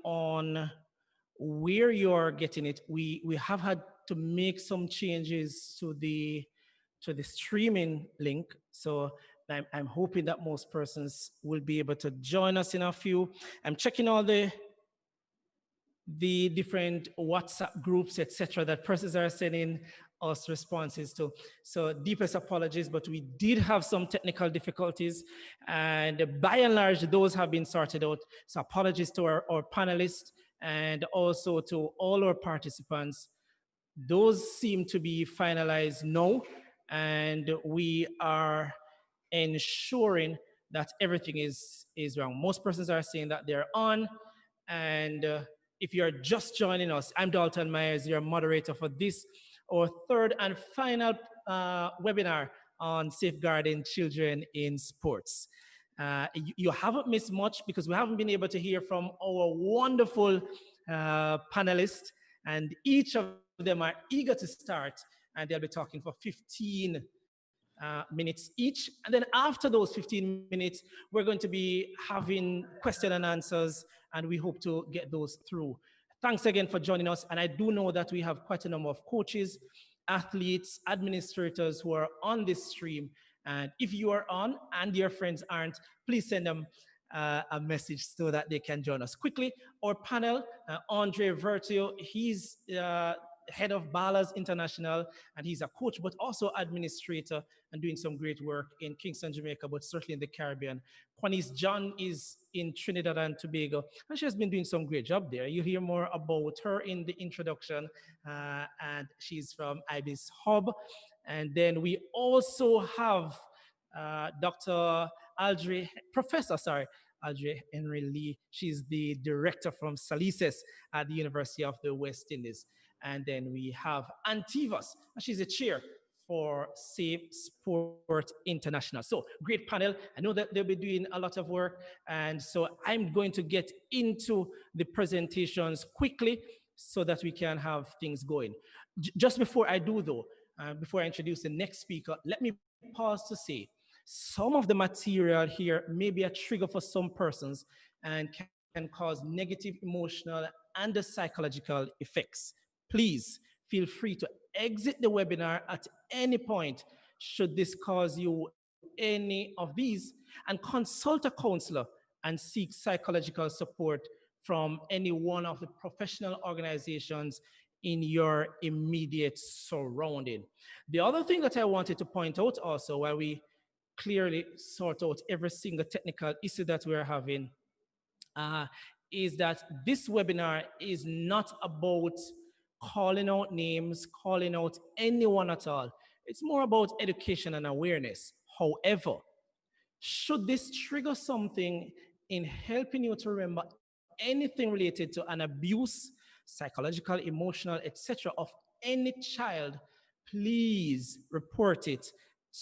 on where you're getting it. We have had to make some changes to the streaming link. So I'm hoping that most persons will be able to join us in a few. I'm checking all the different WhatsApp groups, etc., that persons are sending us responses to. So deepest apologies, but we did have some technical difficulties, and by and large, those have been sorted out. So apologies to our panelists and also to all our participants. Those seem to be finalized now, and we are ensuring that everything is wrong. Most persons are saying that they're on, and if you're just joining us, I'm Dalton Myers, your moderator for this, our third and final webinar on safeguarding children in sports. You haven't missed much because we haven't been able to hear from our wonderful panelists, and each of them are eager to start, and they'll be talking for 15 minutes each. And then after those 15 minutes, we're going to be having question and answers, and we hope to get those through. Thanks again for joining us. And I do know that we have quite a number of coaches, athletes, administrators who are on this stream. And if you are on and your friends aren't, please send them a message so that they can join us quickly. Our panel, Aldrie Vertio, he's head of Ballaz International, and he's a coach, but also administrator and doing some great work in Kingston, Jamaica, but certainly in the Caribbean. Kwanieze John is in Trinidad and Tobago, and she has been doing some great job there. You'll hear more about her in the introduction, and she's from IBIS Hub. And then we also have Dr. Aldrie, Professor, sorry, Aldrie Henry Lee. She's the director from SALISES at the University of the West Indies. And then we have Tiivas, and she's a chair for Safe Sport International. So great panel. I know that they'll be doing a lot of work. And so I'm going to get into the presentations quickly so that we can have things going. Just before I do though, before I introduce the next speaker, let me pause to say, some of the material here may be a trigger for some persons and can cause negative emotional and psychological effects. Please feel free to exit the webinar at any point should this cause you any of these, and consult a counselor and seek psychological support from any one of the professional organizations in your immediate surrounding. The other thing that I wanted to point out also, while we clearly sort out every single technical issue that we're having, is that this webinar is not about calling out names, calling out anyone at all. It's more about education and awareness. However, should this trigger something in helping you to remember anything related to an abuse, psychological, emotional, etc. of any child, please report it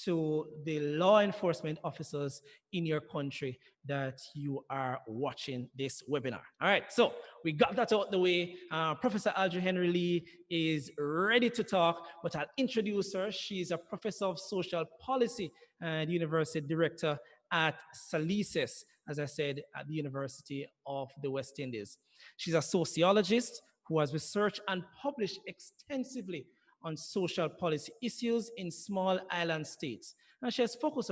to the law enforcement officers in your country that you are watching this webinar. All right, so we got that out the way. Professor Aldrie Henry Lee is ready to talk, but I'll introduce her. She's a professor of social policy and university director at SALISES, as I said, at the University of the West Indies. She's a sociologist who has researched and published extensively on social policy issues in small island states. And she has focused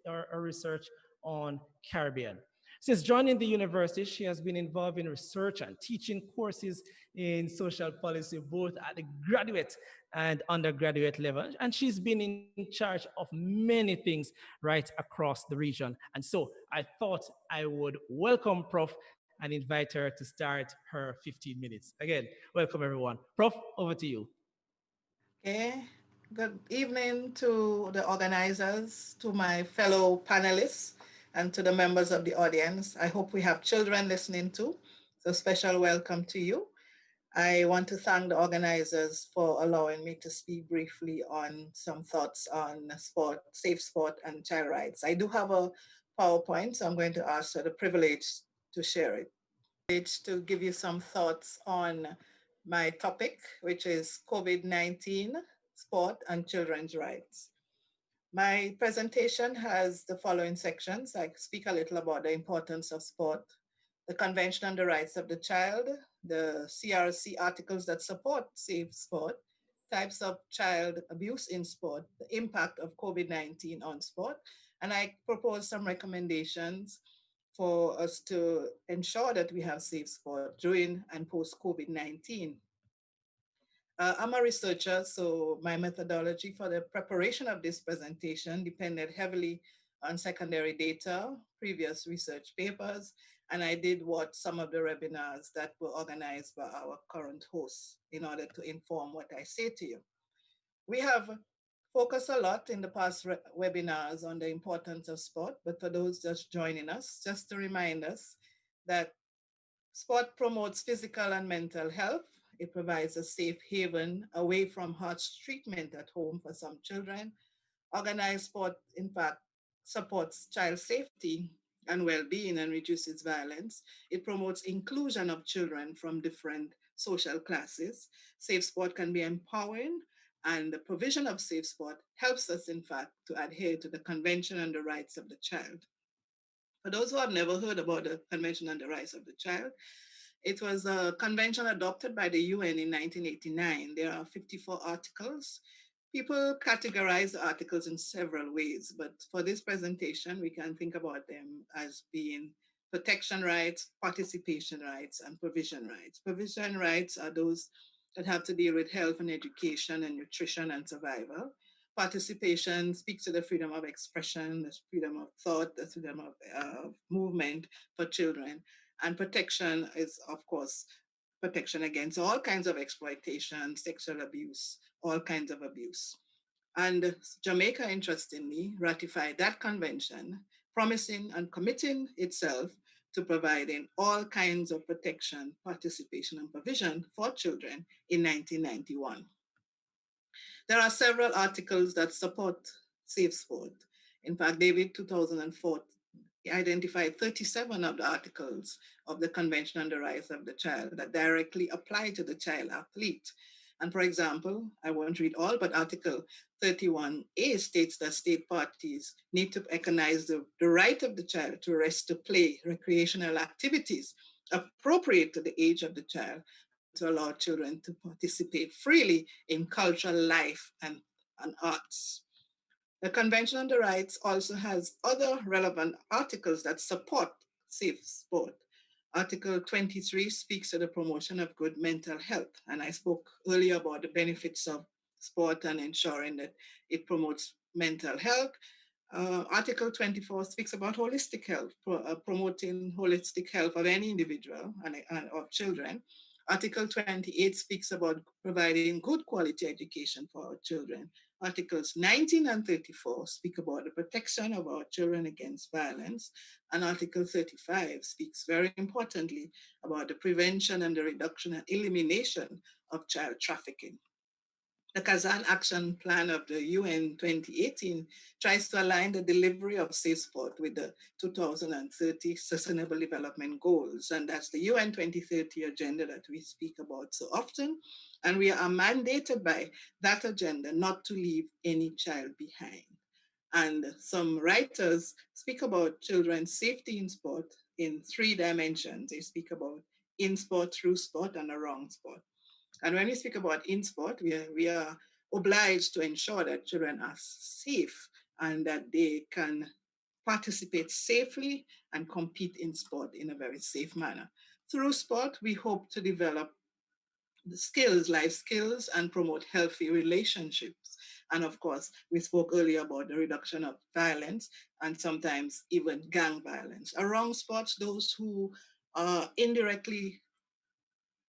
her research on Caribbean. Since joining the university, she has been involved in research and teaching courses in social policy, both at the graduate and undergraduate level. And she's been in charge of many things right across the region. And so I thought I would welcome Prof and invite her to start her 15 minutes. Again, welcome everyone. Prof, over to you. Okay, good evening to the organizers, to my fellow panelists, and to the members of the audience. I hope we have children listening too, so special welcome to you. I want to thank the organizers for allowing me to speak briefly on some thoughts on sport, safe sport and child rights. I do have a PowerPoint, so I'm going to ask for the privilege to share it. To give you some thoughts on my topic, which is COVID-19, sport and children's rights. My presentation has the following sections. I speak a little about the importance of sport the Convention on the Rights of the Child, the CRC articles that support safe sport, types of child abuse in sport, the impact of COVID-19 on sport, and I propose some recommendations for us to ensure that we have safe sport during and post COVID-19. I'm a researcher, so my methodology for the preparation of this presentation depended heavily on secondary data, previous research papers, and I did watch some of the webinars that were organized by our current hosts in order to inform what I say to you. We have focused a lot in the past webinars on the importance of sport, but for those just joining us, just to remind us that sport promotes physical and mental health. It provides a safe haven away from harsh treatment at home for some children. Organized sport, in fact, supports child safety and well-being and reduces violence. It promotes inclusion of children from different social classes. Safe sport can be empowering, and the provision of safe sport helps us, in fact, to adhere to the Convention on the Rights of the Child. For those who have never heard about the Convention on the Rights of the Child, it was a convention adopted by the UN in 1989. There are 54 articles. People categorize the articles in several ways, but for this presentation, we can think about them as being protection rights, participation rights, and provision rights. Provision rights are those that have to deal with health and education and nutrition and survival. Participation speaks to the freedom of expression, the freedom of thought, the freedom of movement for children. And protection is, of course, protection against all kinds of exploitation, sexual abuse, all kinds of abuse. And Jamaica, interestingly, ratified that convention, promising and committing itself to providing all kinds of protection, participation, and provision for children in 1991. There are several articles that support safe sport. In fact, David, 2004, identified 37 of the articles of the Convention on the Rights of the Child that directly apply to the child athlete. And for example, I won't read all, but Article 31A states that state parties need to recognize the right of the child to rest, to play, recreational activities appropriate to the age of the child, and to allow children to participate freely in cultural life and arts. The Convention on the Rights also has other relevant articles that support safe sport. Article 23 speaks to the promotion of good mental health. And I spoke earlier about the benefits of sport and ensuring that it promotes mental health. Article 24 speaks about holistic health, promoting holistic health of any individual and of children. Article 28 speaks about providing good quality education for our children. Articles 19 and 34 speak about the protection of our children against violence. And Article 35 speaks very importantly about the prevention and the reduction and elimination of child trafficking. The Kazan Action Plan of the UN 2018 tries to align the delivery of safe sport with the 2030 Sustainable Development Goals. And that's the UN 2030 agenda that we speak about so often. And we are mandated by that agenda not to leave any child behind. And some writers speak about children's safety in sport in 3 dimensions. They speak about in sport, through sport, and around sport. And when we speak about in sport, we are obliged to ensure that children are safe and that they can participate safely and compete in sport in a very safe manner. Through sport, we hope to develop the skills, life skills, and promote healthy relationships. And of course, we spoke earlier about the reduction of violence and sometimes even gang violence. Around sports, those who are indirectly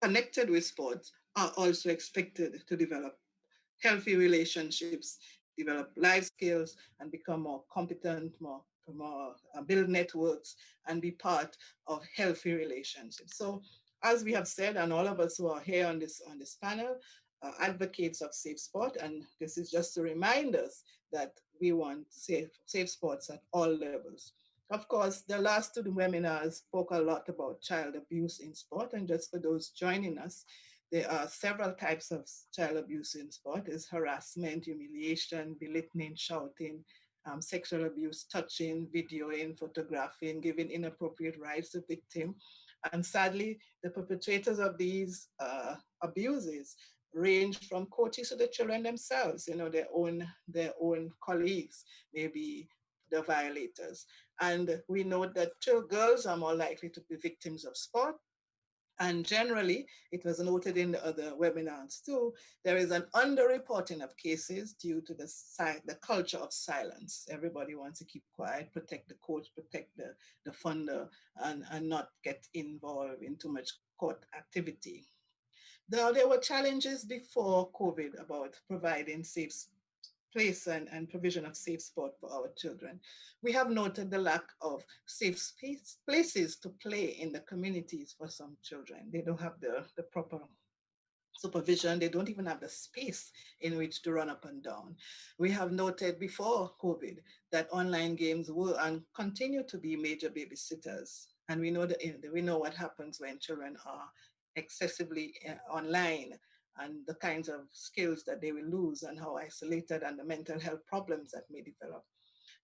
connected with sports are also expected to develop healthy relationships, develop life skills, and become more competent, more build networks, and be part of healthy relationships. So, as we have said, and all of us who are here on this panel, advocates of safe sport, and this is just to remind us that we want safe sports at all levels. Of course, the last 2 webinars spoke a lot about child abuse in sport, and just for those joining us, there are several types of child abuse in sport. There's harassment, humiliation, belittling, shouting, sexual abuse, touching, videoing, photographing, giving inappropriate rights to victim, And sadly, the perpetrators of these abuses range from coaches to the children themselves. You know, their own colleagues may be the violators. And we know that girls are more likely to be victims of sport. And generally, it was noted in the other webinars too, there is an underreporting of cases due to the culture of silence. Everybody wants to keep quiet, protect the coach, protect the funder, and not get involved in too much court activity. Now, there were challenges before COVID about providing safe place and provision of safe sport for our children. We have noted the lack of places to play in the communities for some children. They don't have the proper supervision. They don't even have the space in which to run up and down. We have noted before COVID that online games were and continue to be major babysitters. And we know what happens when children are excessively online, and the kinds of skills that they will lose and how isolated and the mental health problems that may develop.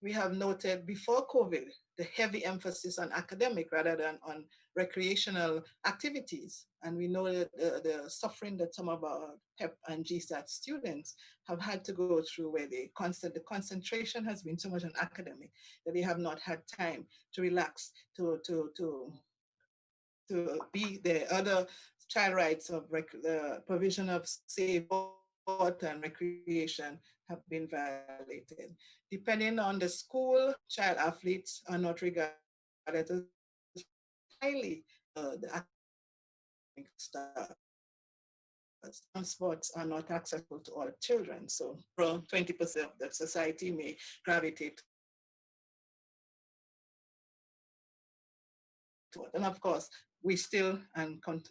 We have noted before COVID the heavy emphasis on academic rather than on recreational activities. And we know that the suffering that some of our PEP and GSAT students have had to go through, where the concentration has been so much on academic that they have not had time to relax, to be the other child rights of the provision of safe water and recreation have been violated. Depending on the school, child athletes are not regarded as highly the academic stars. Some sports are not accessible to all children. So 20% of the society may gravitate towards sports and recreation. And of course, we still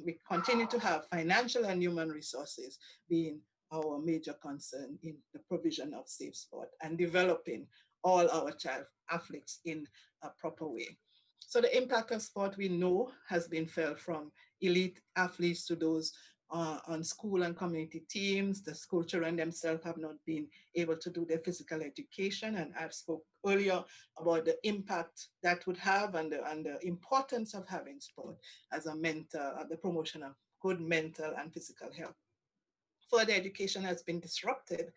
we continue to have financial and human resources being our major concern in the provision of safe sport and developing all our child athletes in a proper way. So the impact of sport we know has been felt from elite athletes to those on school and community teams. The school children themselves have not been able to do their physical education. And I've spoke earlier about the impact that would have and the importance of having sport as a the promotion of good mental and physical health. Further education has been disrupted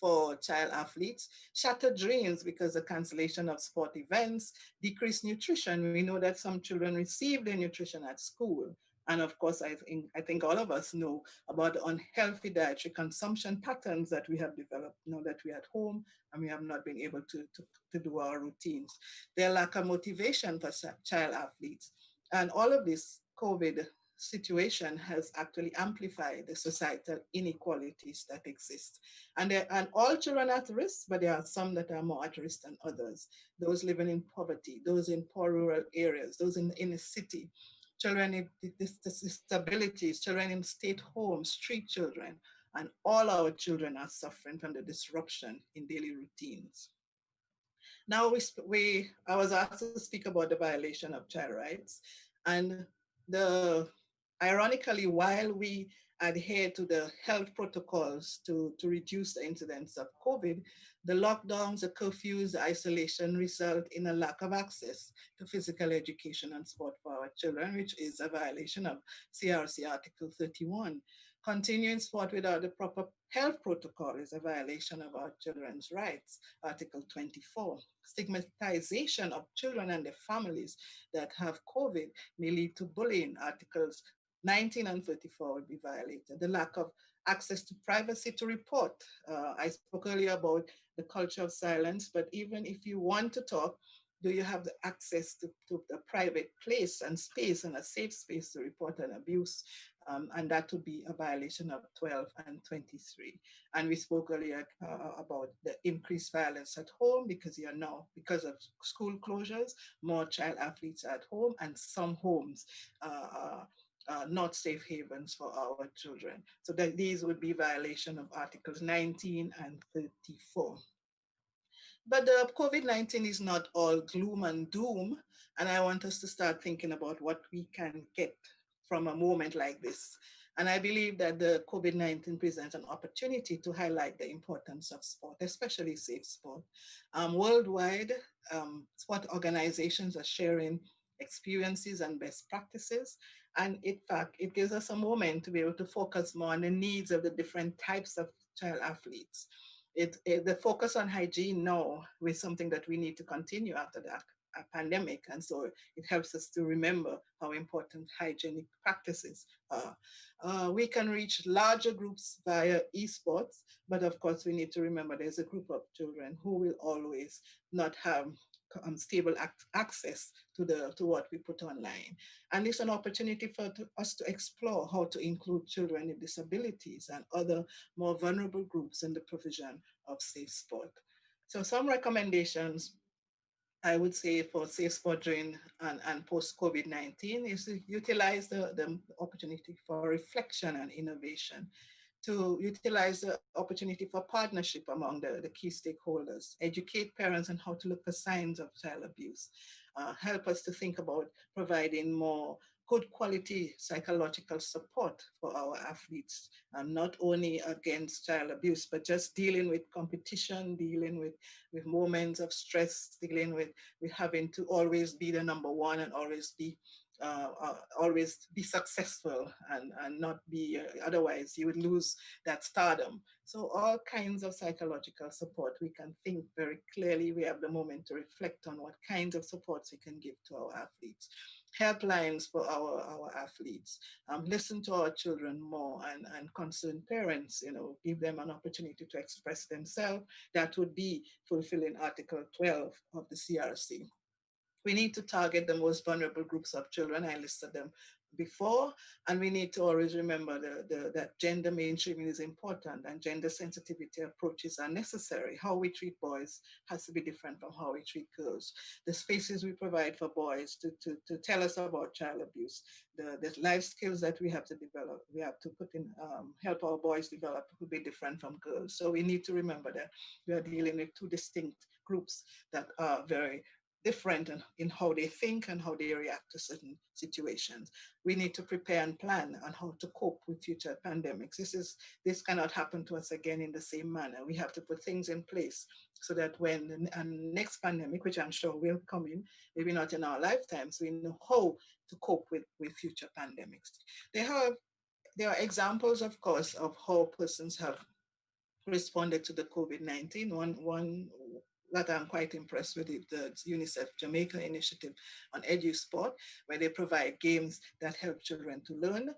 for child athletes, shattered dreams because the cancellation of sport events, decreased nutrition. We know that some children receive their nutrition at school. And of course, I think all of us know about the unhealthy dietary consumption patterns that we have developed now that we're at home and we have not been able to do our routines. Their lack of motivation for child athletes. And all of this COVID situation has actually amplified the societal inequalities that exist. And all children are at risk, but there are some that are more at risk than others. Those living in poverty, those in poor rural areas, those in the inner city, children in disabilities, children in state homes, street children, and all our children are suffering from the disruption in daily routines. Now I was asked to speak about the violation of child rights, and ironically, while we adhere to the health protocols to reduce the incidence of COVID, the lockdowns, the curfews, the isolation result in a lack of access to physical education and sport for our children, which is a violation of CRC Article 31. Continuing sport without the proper health protocol is a violation of our children's rights, Article 24. Stigmatization of children and their families that have COVID may lead to bullying, Articles 19 and 34 will be violated. The lack of access to privacy to report. I spoke earlier about the culture of silence, but even if you want to talk, do you have the access to the private place and space and a safe space to report an abuse? And that would be a violation of 12 and 23. And we spoke earlier about the increased violence at home because because of school closures, more child athletes at home, and some homes not safe havens for our children. So that these would be violation of Articles 19 and 34. But the COVID-19 is not all gloom and doom, and I want us to start thinking about what we can get from a moment like this. And I believe that the COVID-19 presents an opportunity to highlight the importance of sport, especially safe sport. Worldwide, sport organizations are sharing experiences and best practices. And in fact, it gives us a moment to be able to focus more on the needs of the different types of child athletes. The focus on hygiene now is something that we need to continue after that pandemic. And so it helps us to remember how important hygienic practices are. We can reach larger groups via esports, but of course we need to remember there's a group of children who will always not have stable access to what we put online. And it's an opportunity for us to explore how to include children with disabilities and other more vulnerable groups in the provision of safe sport. So some recommendations I would say for safe sport during and post COVID-19 is to utilize the opportunity for reflection and innovation, to utilize the opportunity for partnership among the key stakeholders, educate parents on how to look for signs of child abuse, help us to think about providing more good quality psychological support for our athletes, not only against child abuse, but just dealing with competition, dealing with moments of stress, dealing with having to always be the number one and always be successful and not be, otherwise you would lose that stardom. So all kinds of psychological support, we can think very clearly. We have the moment to reflect on what kinds of supports we can give to our athletes. Helplines for our athletes, listen to our children more, and concerned parents, give them an opportunity to express themselves. That would be fulfilling Article 12 of the CRC. We need to target the most vulnerable groups of children. I listed them before, and we need to always remember that gender mainstreaming is important and gender sensitivity approaches are necessary. How we treat boys has to be different from how we treat girls. The spaces we provide for boys to tell us about child abuse, the life skills that we have to develop, we have to put in, help our boys develop, will be different from girls. So we need to remember that we are dealing with two distinct groups that are very different in how they think and how they react to certain situations. We need to prepare and plan on how to cope with future pandemics. This cannot happen to us again in the same manner. We have to put things in place so that when the next pandemic, which I'm sure will come in, maybe not in our lifetimes, we know how to cope with future pandemics. There are examples, of course, of how persons have responded to the COVID-19. One that I'm quite impressed with is the UNICEF Jamaica initiative on EduSport, where they provide games that help children to learn.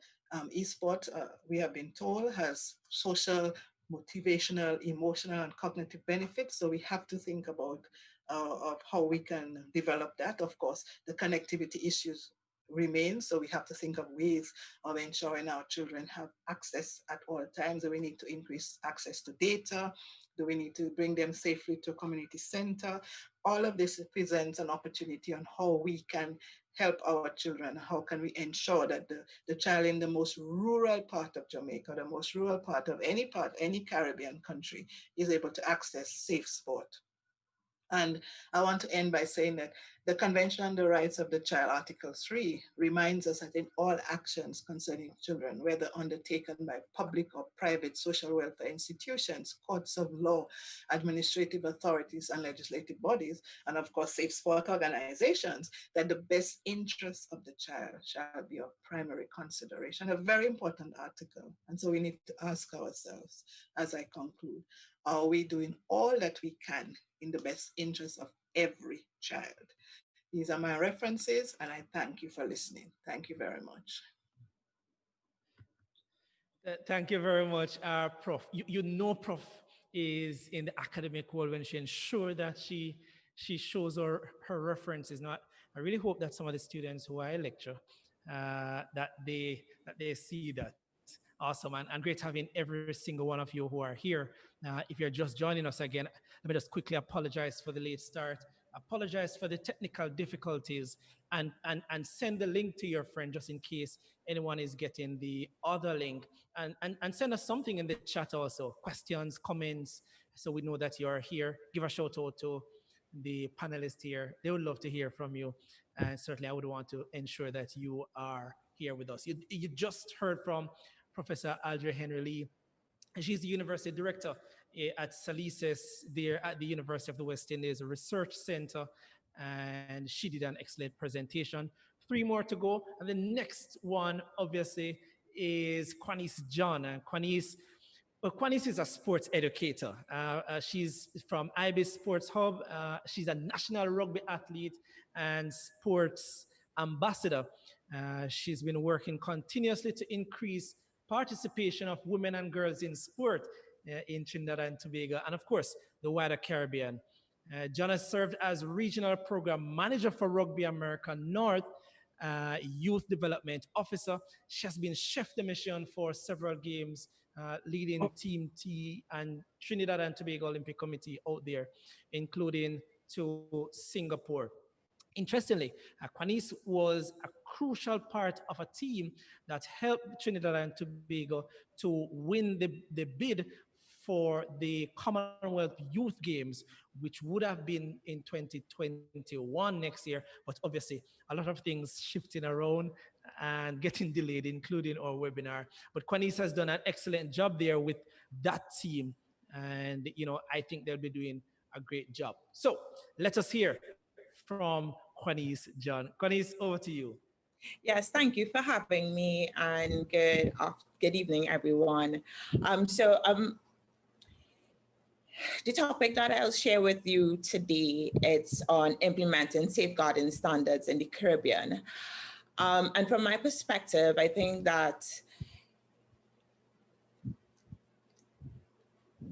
Esport, we have been told, has social, motivational, emotional, and cognitive benefits. So we have to think about of how we can develop that. Of course, the connectivity issues remain. So we have to think of ways of ensuring our children have access at all times. Do we need to increase access to data? Do we need to bring them safely to a community center? All of this presents an opportunity on how we can help our children. How can we ensure that the child in the most rural part of Jamaica, the most rural part of any Caribbean country, is able to access safe sport? And I want to end by saying that the Convention on the Rights of the Child, Article 3, reminds us that in all actions concerning children, whether undertaken by public or private social welfare institutions, courts of law, administrative authorities, and legislative bodies, and of course, safe sport organizations, that the best interests of the child shall be of primary consideration. A very important article. And so we need to ask ourselves, as I conclude, are we doing all that we can in the best interest of every child? These are my references, and I thank you for listening. Thank you very much. Thank you very much, Prof. Prof is in the academic world when she ensures that she shows her references. Now, I really hope that some of the students who I lecture, that they see that. Awesome, and great having every single one of you who are here. If you're just joining us again, let me just quickly apologize for the late start. Apologize for the technical difficulties, and send the link to your friend just in case anyone is getting the other link, and send us something in the chat also, questions, comments, so we know that you're here. Give a shout out to the panelists here. They would love to hear from you, and certainly I would want to ensure that you are here with us. You just heard from Professor Aldrie Henry Lee. She's the university director at SALISES there at the University of the West Indies Research Center. and she did an excellent presentation. 3 more to go. And the next one, obviously, is Kwanieze John. And Kwanieze is a sports educator. She's from IBIS Sports Hub. She's a national rugby athlete and sports ambassador. She's been working continuously to increase participation of women and girls in sport in Trinidad and Tobago, and of course, the wider Caribbean. John has served as regional program manager for Rugby America North, youth development officer. She has been chef de mission for several games, leading Team T and Trinidad and Tobago Olympic Committee out there, including to Singapore. Interestingly, Kwanieze was a crucial part of a team that helped Trinidad and Tobago to win the bid for the Commonwealth Youth Games, which would have been in 2021 next year. But obviously, a lot of things shifting around and getting delayed, including our webinar. But Kwanieze has done an excellent job there with that team. And, I think they'll be doing a great job. So let us hear from Kwanieze John. Kwanieze, over to you. Yes, thank you for having me, and good evening, everyone. The topic that I'll share with you today, it's on implementing safeguarding standards in the Caribbean. And from my perspective, I think that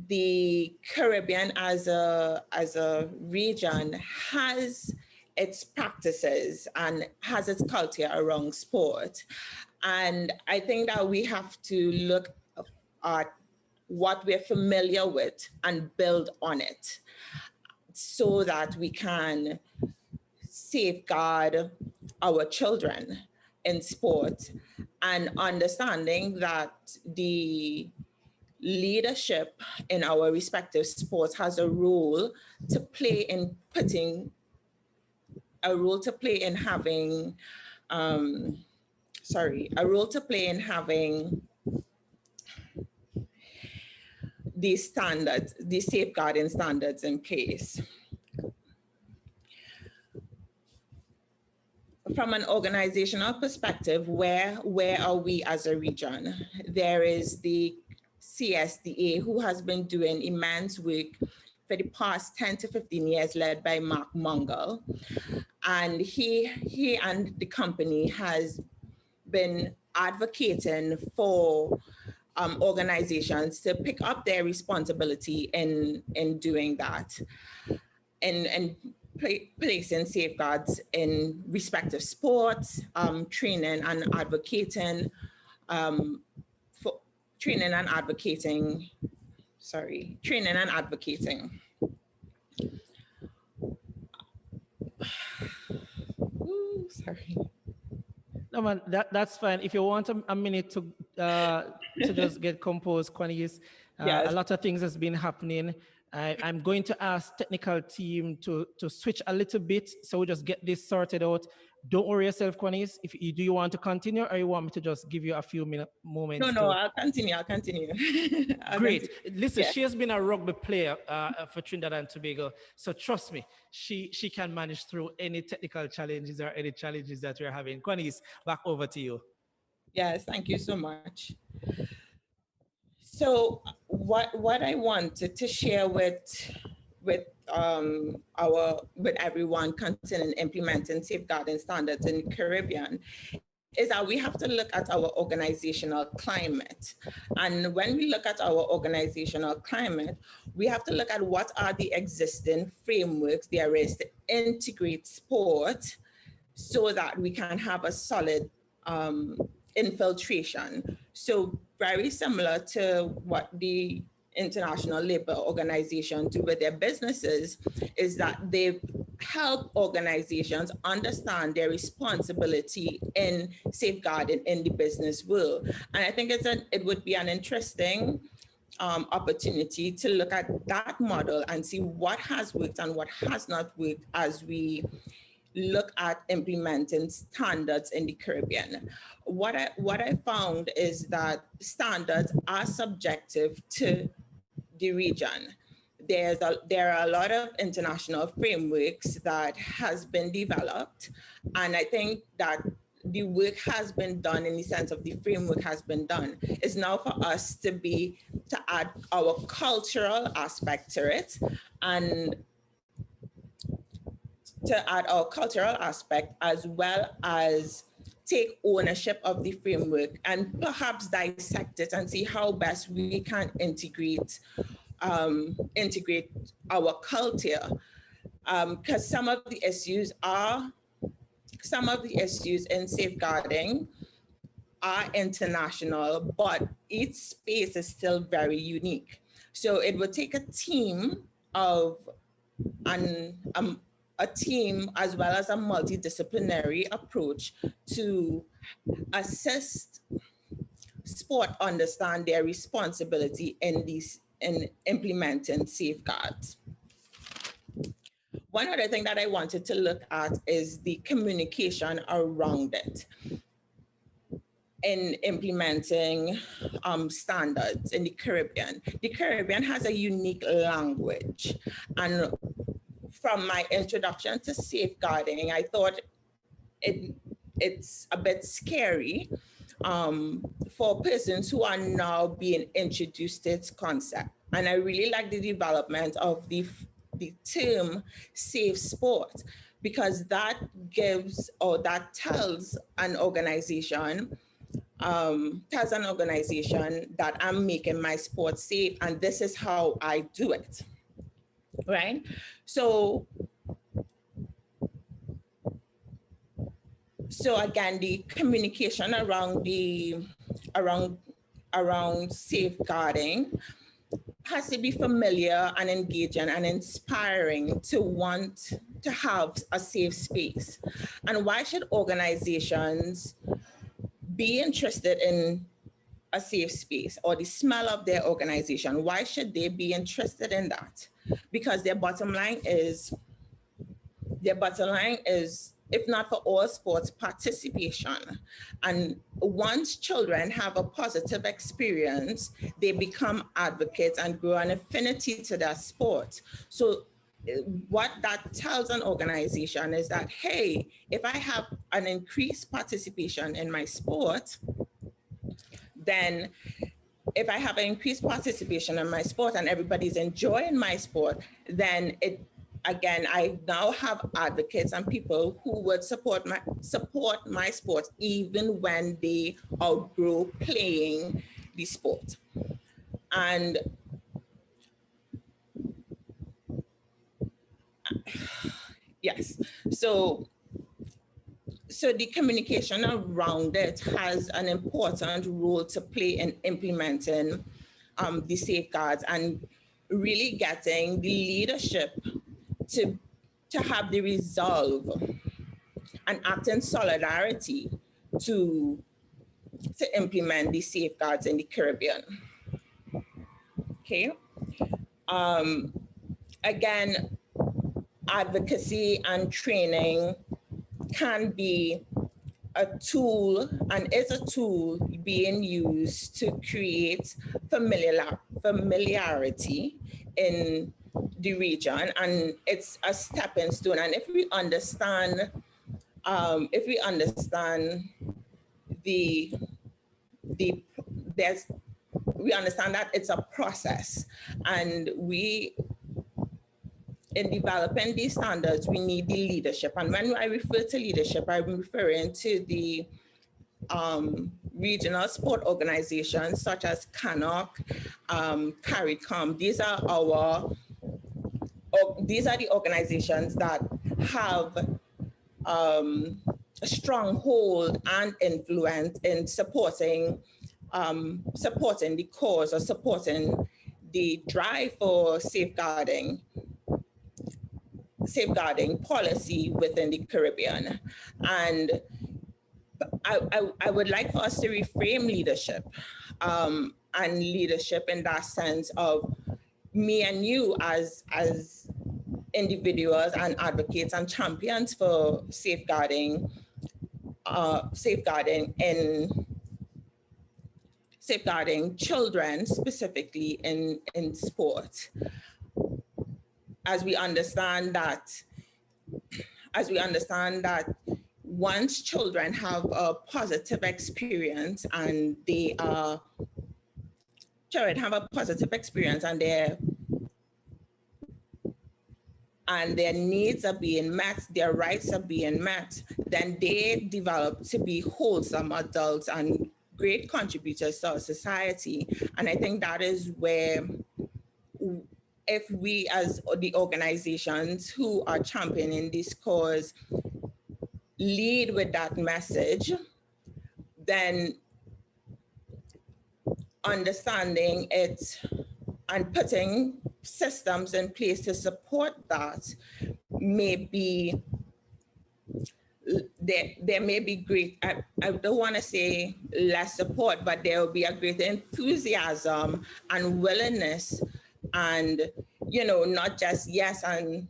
the Caribbean as a region has its practices and has its culture around sport. And I think that we have to look at what we're familiar with and build on it so that we can safeguard our children in sport, and understanding that the leadership in our respective sports has a role to play in having these standards, these safeguarding standards in place. From an organizational perspective, where are we as a region? There is the CSDA, who has been doing immense work for the past 10 to 15 years, led by Mark Mungle. And he and the company has been advocating for organizations to pick up their responsibility in doing that, and placing safeguards in respective sports, training and advocating. Ooh, sorry. No, man, that's fine. If you want a minute to just get composed, Kwanieze, yes. A lot of things has been happening. I'm going to ask technical team to switch a little bit, so we just get this sorted out. Don't worry yourself, Kwanieze. Do you want to continue, or you want me to just give you a few moments? No, I'll continue. Great. Listen, she has been a rugby player for Trinidad and Tobago, so trust me, she can manage through any technical challenges or any challenges that we're having. Kwanieze, back over to you. Yes, thank you so much. So what I wanted to share with everyone concerning implementing safeguarding standards in the Caribbean is that we have to look at our organizational climate. And when we look at our organizational climate, we have to look at what are the existing frameworks there is to integrate sport so that we can have a solid infiltration. So very similar to what the International Labour Organization do with their businesses, is that they help organizations understand their responsibility in safeguarding in the business world. And I think it would be an interesting opportunity to look at that model and see what has worked and what has not worked as we look at implementing standards in the Caribbean. What I found is that standards are subjective to the region. there are a lot of international frameworks that has been developed, and I think that the work has been done in the sense of the framework has been done. It's now for us to add our cultural aspect to it, and to add our cultural aspect as well as take ownership of the framework and perhaps dissect it and see how best we can integrate our culture. Because some of the issues in safeguarding are international, but each space is still very unique. So it would take a team as well as a multidisciplinary approach to assist sport understand their responsibility in implementing safeguards. One other thing that I wanted to look at is the communication around it in implementing standards in the Caribbean. The Caribbean has a unique language, and from my introduction to safeguarding, I thought it's a bit scary for persons who are now being introduced to its concept. And I really like the development of the term safe sport, because that gives, or that tells an organization that I'm making my sport safe and this is how I do it, right? So again, the communication around safeguarding has to be familiar and engaging and inspiring to want to have a safe space. And why should organizations be interested in a safe space or the smell of their organization? Why should they be interested in that? Because their bottom line is, if not for all sports, participation. And once children have a positive experience, they become advocates and grow an affinity to their sport. So what that tells an organization is that, hey, if I have an increased participation in my sport, then if I have an increased participation in my sport and everybody's enjoying my sport, then again, I now have advocates and people who would support my sport even when they outgrow playing the sport. And yes, so the communication around it has an important role to play in implementing the safeguards and really getting the leadership to have the resolve and act in solidarity to implement the safeguards in the Caribbean. Okay. Again, advocacy and training can be a tool and is a tool being used to create familiarity in the region, and it's a stepping stone. And if we understand we understand that it's a process, and in developing these standards, we need the leadership. And when I refer to leadership, I'm referring to the regional sport organizations such as CANOC, CARICOM. These are the organizations that have a strong hold and influence in supporting the cause or supporting the drive for safeguarding policy within the Caribbean. And I would like for us to reframe leadership, and leadership in that sense of me and you as individuals and advocates and champions for safeguarding children, specifically in sport. as we understand that, once children have a positive experience and their needs are being met, their rights are being met, then they develop to be wholesome adults and great contributors to our society. And I think that is where, if we as the organizations who are championing this cause lead with that message, then understanding it and putting systems in place to support that may be, there may be great, I don't want to say less support, but there will be a greater enthusiasm and willingness, and, you know, not just yes and,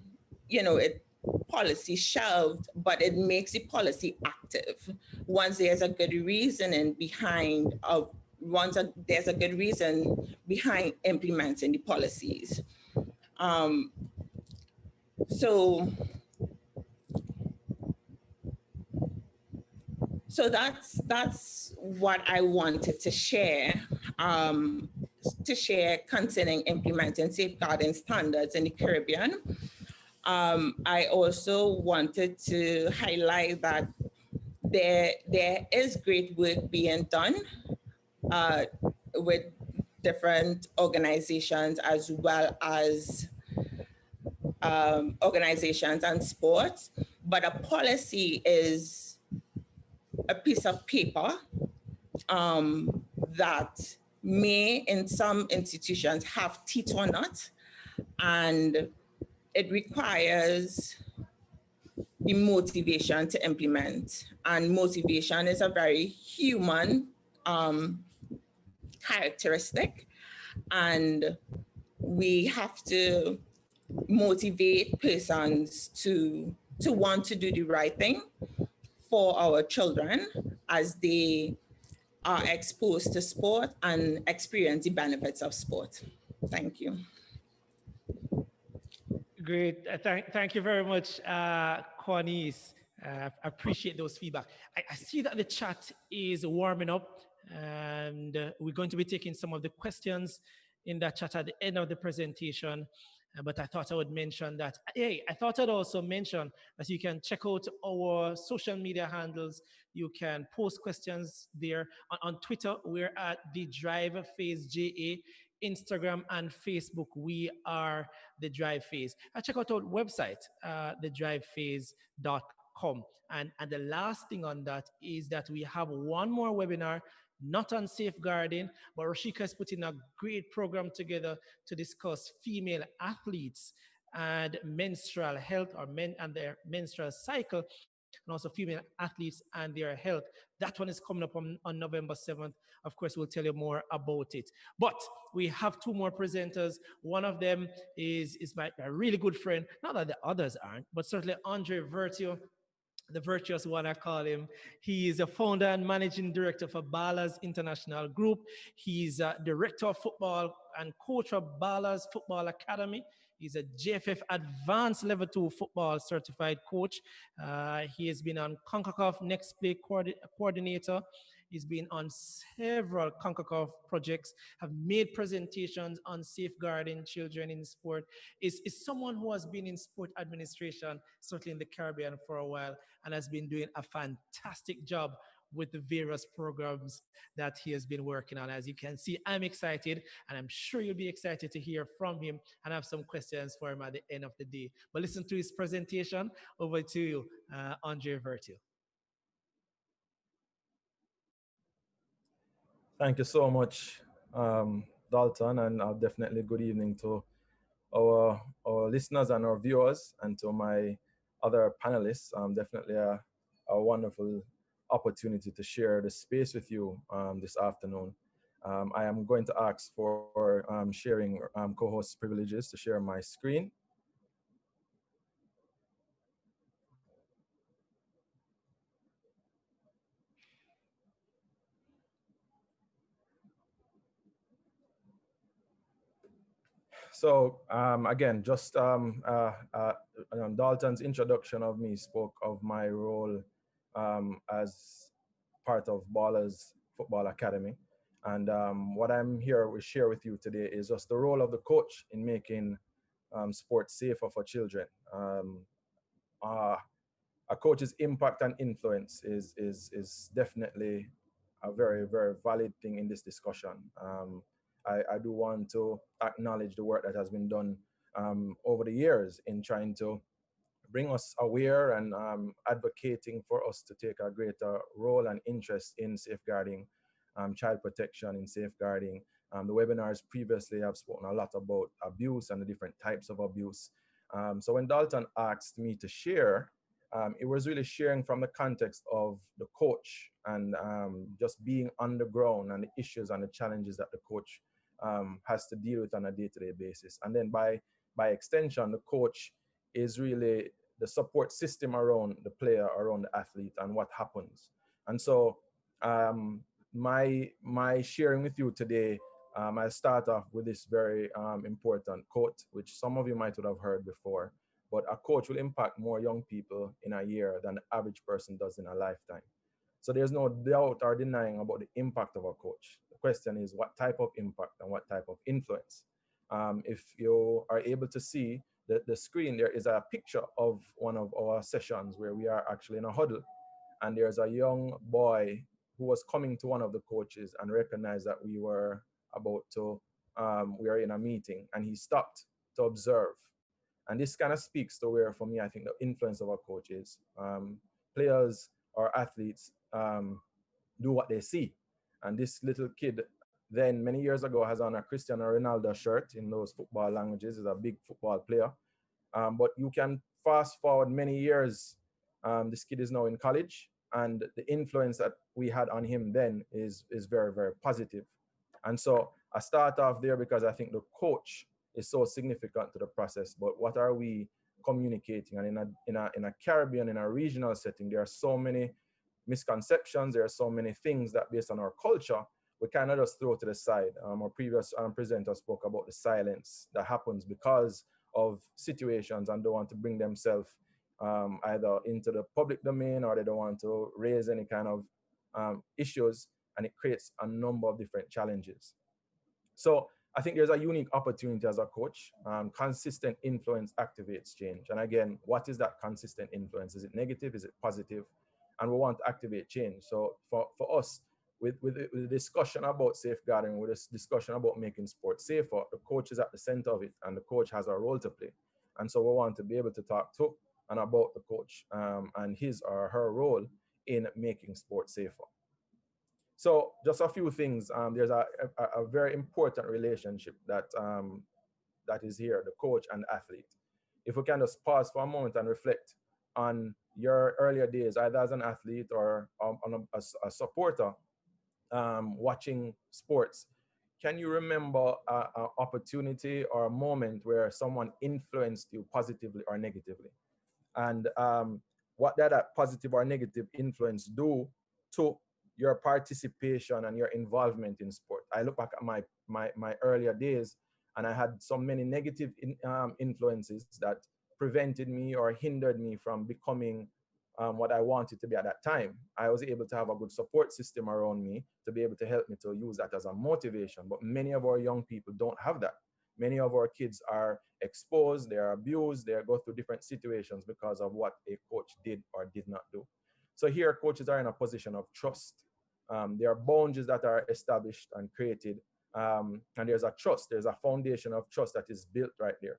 you know, it policy shelved, but it makes the policy active. Once there's a good reasoning behind there's a good reason behind implementing the policies. So that's what I wanted to share concerning implementing safeguarding standards in the Caribbean. I also wanted to highlight that there is great work being done with different organizations, as well as organizations and sports, but a policy is a piece of paper that may, in some institutions, have teeth or not, and it requires the motivation to implement. And motivation is a very human characteristic, and we have to motivate persons to want to do the right thing for our children as they are exposed to sport and experience the benefits of sport. Thank you. Great. Thank you very much, Kwanieze. I appreciate those feedback. I see that the chat is warming up, and we're going to be taking some of the questions in that chat at the end of the presentation. But I thought I would mention that. Hey, I thought I'd also mention that you can check out our social media handles. You can post questions there. On Twitter, we're at The Drive Phase JA. Instagram and Facebook, we are The Drive Phase. Check out our website, thedrivephase.com. And the last thing on that is that we have one more webinar, not on safeguarding, but Rashika is putting a great program together to discuss female athletes and menstrual health, or men and their menstrual cycle, and also female athletes and their health. That one is coming up on November 7th. Of course, we'll tell you more about it. But we have two more presenters. One of them is my really good friend. Not that the others aren't, but certainly Aldrie Virtue, the virtuous one, I call him. He is a founder and managing director for Ballaz International Group. He's a director of football and coach of Ballaz Football Academy. He's a JFF Advanced Level 2 football certified coach. He has been on CONCACAF Next Play coordinator. He's been on several CONCACAF projects, have made presentations on safeguarding children in sport, is someone who has been in sport administration, certainly in the Caribbean, for a while, and has been doing a fantastic job with the various programs that he has been working on. As you can see, I'm excited, and I'm sure you'll be excited to hear from him and have some questions for him at the end of the day. But listen to his presentation. Over to you, Aldrie Virtue. Thank you so much, Dalton, and definitely good evening to our listeners and our viewers, and to my other panelists. Definitely a wonderful opportunity to share the space with you this afternoon. I am going to ask for sharing co-host privileges to share my screen. So again, just Dalton's introduction of me spoke of my role as part of Ballaz Football Academy. And what I'm here to share with you today is just the role of the coach in making sports safer for children. A coach's impact and influence is definitely a very, very valid thing in this discussion. I do want to acknowledge the work that has been done over the years in trying to bring us aware and advocating for us to take a greater role and interest in safeguarding child protection, in safeguarding. The webinars previously have spoken a lot about abuse and the different types of abuse. So when Dalton asked me to share, it was really sharing from the context of the coach and just being on the ground and the issues and the challenges that the coach has to deal with on a day-to-day basis. And then by extension, the coach is really the support system around the player, around the athlete, and what happens. And so my sharing with you today, I'll start off with this very important quote, which some of you might have heard before, but a coach will impact more young people in a year than the average person does in a lifetime. So there's no doubt or denying about the impact of a coach. The question is what type of impact and what type of influence. If you are able to see the screen, there is a picture of one of our sessions where we are actually in a huddle, and there's a young boy who was coming to one of the coaches and recognized that we were about to, we were in a meeting, and he stopped to observe. And this kind of speaks to where, for me, I think the influence of a coach is. Players or athletes do what they see. And this little kid then many years ago has on a Cristiano Ronaldo shirt in those football languages, is a big football player. But you can fast forward many years. This kid is now in college, and the influence that we had on him then is very, very positive. And so I start off there because I think the coach is so significant to the process. But what are we communicating? And in a Caribbean, in a regional setting, there are so many misconceptions. There are so many things that, based on our culture, we kind of just throw to the side. Our previous presenter spoke about the silence that happens because of situations and don't want to bring themselves either into the public domain, or they don't want to raise any kind of issues, and it creates a number of different challenges. So I think there's a unique opportunity as a coach. Consistent influence activates change. And again, what is that consistent influence? Is it negative? Is it positive? And we want to activate change. So for us, with the discussion about safeguarding, with this discussion about making sports safer, the coach is at the center of it, and the coach has a role to play. And so we want to be able to talk to and about the coach and his or her role in making sports safer. So just a few things. There's a very important relationship that that is here, the coach and the athlete. If we can just pause for a moment and reflect on your earlier days, either as an athlete or on a supporter watching sports, can you remember an opportunity or a moment where someone influenced you positively or negatively? And what that positive or negative influence do to your participation and your involvement in sport? I look back at my earlier days, and I had so many negative influences that prevented me or hindered me from becoming what I wanted to be at that time. I was able to have a good support system around me to be able to help me to use that as a motivation. But many of our young people don't have that. Many of our kids are exposed, they are abused, they go through different situations because of what a coach did or did not do. So here, coaches are in a position of trust. There are boundaries that are established and created, and there's a trust. There's a foundation of trust that is built right there.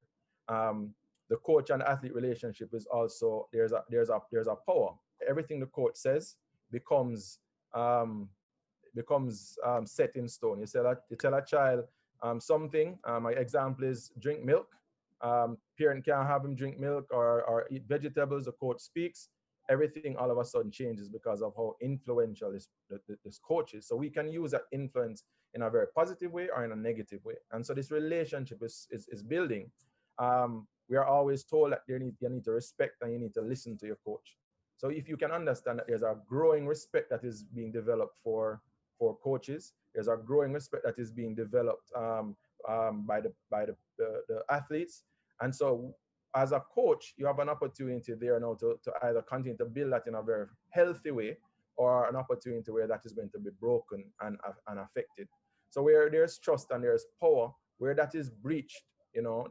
The coach and athlete relationship is also, there's a power. Everything the coach says becomes set in stone. You tell a child something. My example is drink milk. Parent can't have him drink milk or eat vegetables. The coach speaks. Everything all of a sudden changes because of how influential this coach is. So we can use that influence in a very positive way or in a negative way. And so this relationship is building. We are always told that you need to respect and you need to listen to your coach. So if you can understand that there's a growing respect that is being developed for coaches, there's a growing respect that is being developed the athletes. And so as a coach, you have an opportunity there now to either continue to build that in a very healthy way, or an opportunity where that is going to be broken and affected. So where there's trust and there's power, where that is breached,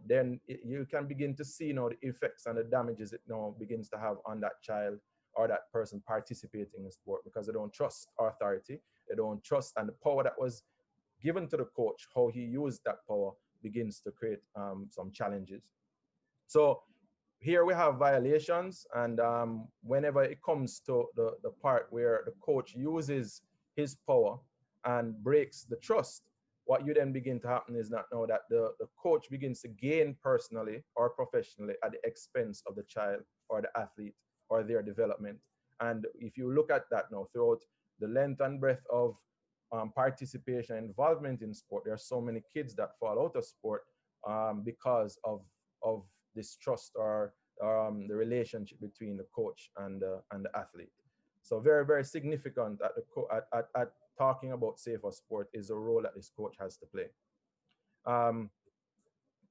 then you can begin to see the effects and the damages it begins to have on that child or that person participating in sport, because they don't trust authority, they don't trust, and the power that was given to the coach, how he used that power begins to create some challenges. So here we have violations, and whenever it comes to the part where the coach uses his power and breaks the trust, what you then begin to happen is that now that the coach begins to gain personally or professionally at the expense of the child or the athlete or their development. And if you look at that now throughout the length and breadth of participation and involvement in sport, there are so many kids that fall out of sport because of this trust or the relationship between the coach and the athlete. So very, very significant at talking about safer sport is the role that this coach has to play.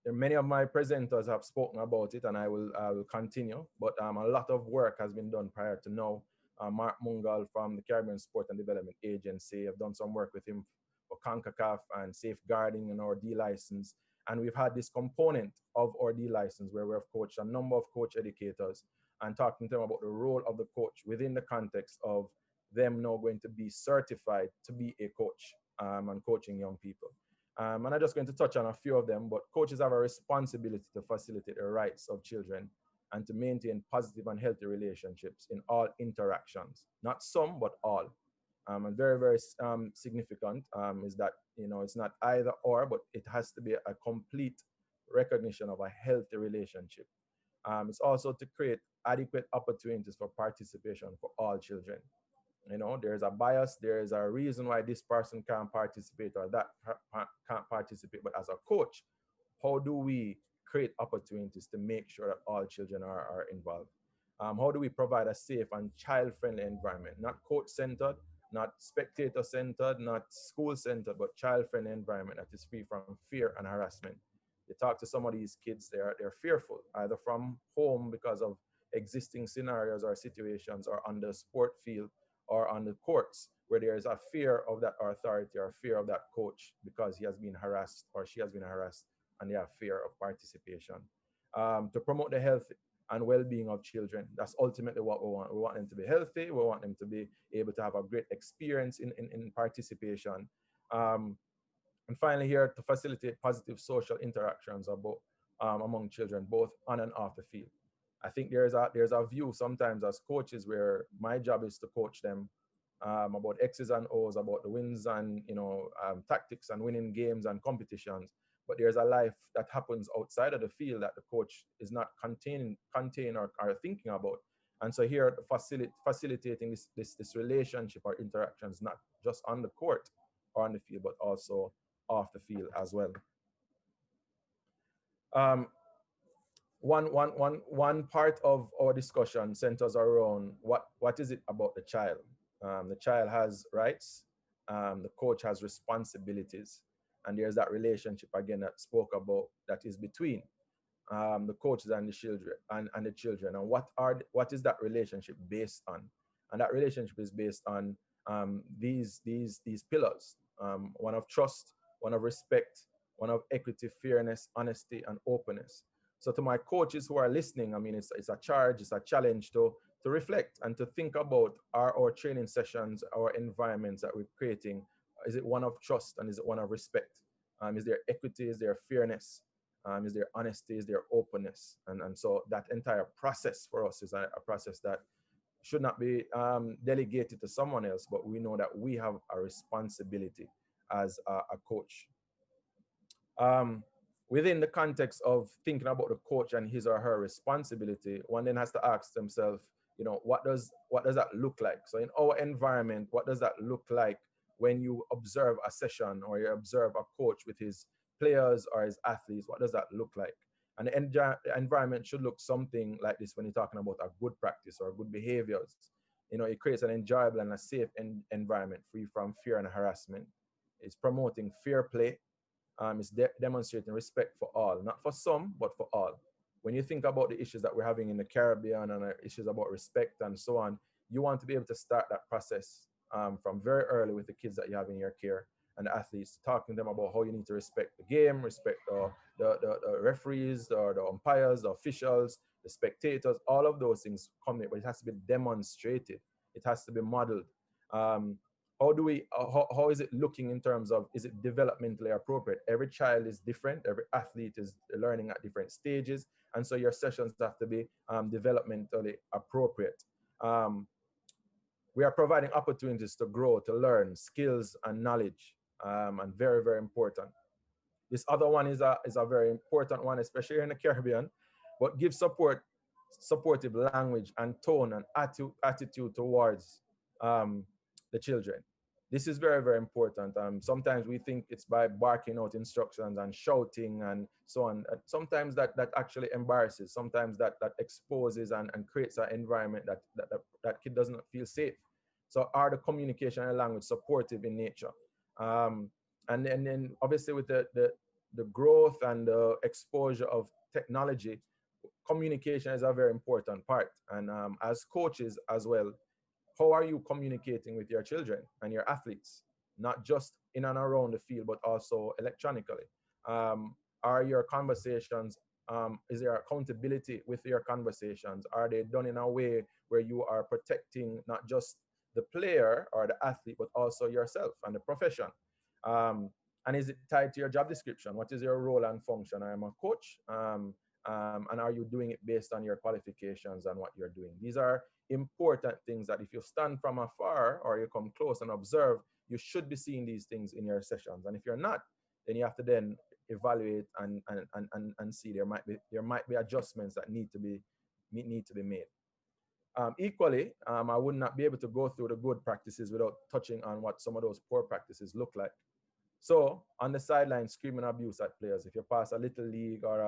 Many of my presenters have spoken about it, and I will continue, but a lot of work has been done prior to now. Mark Mungal from the Caribbean Sport and Development Agency, I've done some work with him for CONCACAF and safeguarding and our D license. And we've had this component of our D license where we've coached a number of coach educators and talking to them about the role of the coach within the context of them now going to be certified to be a coach and coaching young people. And I'm just going to touch on a few of them, but coaches have a responsibility to facilitate the rights of children and to maintain positive and healthy relationships in all interactions, not some, but all. And very, very significant is that, it's not either or, but it has to be a complete recognition of a healthy relationship. It's also to create adequate opportunities for participation for all children. There's a bias, there's a reason why this person can't participate or that can't participate, but as a coach, how do we create opportunities to make sure that all children are involved? How do we provide a safe and child-friendly environment, not coach-centered, not spectator-centered, not school-centered, but child-friendly environment that is free from fear and harassment? You talk to some of these kids, they're fearful, either from home because of existing scenarios or situations, or on the sport field or on the courts, where there is a fear of that authority or fear of that coach because he has been harassed or she has been harassed, and they have fear of participation. To promote the health and well-being of children, that's ultimately what we want. We want them to be healthy. We want them to be able to have a great experience in participation. And finally here, to facilitate positive social interactions among children, both on and off the field. I think there's a view sometimes as coaches where my job is to coach them about X's and O's, about the wins and tactics and winning games and competitions. But there's a life that happens outside of the field that the coach is not contain or thinking about. And so here, facilitating this relationship or interactions, not just on the court or on the field, but also off the field as well. One part of our discussion centers around what is it about the child. The child has rights, the coach has responsibilities, and there's that relationship again that spoke about that is between the coaches and the children and the children. And what is that relationship based on? And that relationship is based on these pillars: one of trust, one of respect, one of equity, fairness, honesty, and openness. So to my coaches who are listening, I mean, it's a charge, it's a challenge to reflect and to think about our training sessions, our environments that we're creating. Is it one of trust and is it one of respect? Is there equity? Is there fairness? Is there honesty? Is there openness? And so that entire process for us is a process that should not be delegated to someone else, but we know that we have a responsibility as a coach. Within the context of thinking about the coach and his or her responsibility, one then has to ask themselves, what does that look like? So in our environment, what does that look like when you observe a session or you observe a coach with his players or his athletes? What does that look like? And the environment should look something like this when you're talking about a good practice or good behaviors. It creates an enjoyable and a safe environment free from fear and harassment. It's promoting fair play. It's demonstrating respect for all, not for some, but for all. When you think about the issues that we're having in the Caribbean and issues about respect and so on, you want to be able to start that process from very early with the kids that you have in your care and the athletes, talking to them about how you need to respect the game, respect the referees or the umpires, the officials, the spectators, all of those things come in, but it has to be demonstrated. It has to be modeled. How is it looking in terms of, is it developmentally appropriate? Every child is different. Every athlete is learning at different stages. And so your sessions have to be developmentally appropriate. We are providing opportunities to grow, to learn skills and knowledge, and very, very important. This other one is a very important one, especially here in the Caribbean, but give supportive language and tone and attitude towards the children. This is very, very important. Sometimes we think it's by barking out instructions and shouting and so on. Sometimes that actually embarrasses. Sometimes that exposes and creates an environment that kid doesn't feel safe. So are the communication and language supportive in nature? And then obviously with the growth and the exposure of technology, communication is a very important part. And as coaches as well, how are you communicating with your children and your athletes? Not just in and around the field, but also electronically. Are your conversations, is there accountability with your conversations? Are they done in a way where you are protecting not just the player or the athlete, but also yourself and the profession? And is it tied to your job description? What is your role and function? I am a coach. And are you doing it based on your qualifications and what you're doing? These are important things that if you stand from afar or you come close and observe, you should be seeing these things in your sessions. And if you're not, then you have to then evaluate and see there might be adjustments that need to be made. Equally, I would not be able to go through the good practices without touching on what some of those poor practices look like. So on the sideline, screaming abuse at players. If you pass a little league or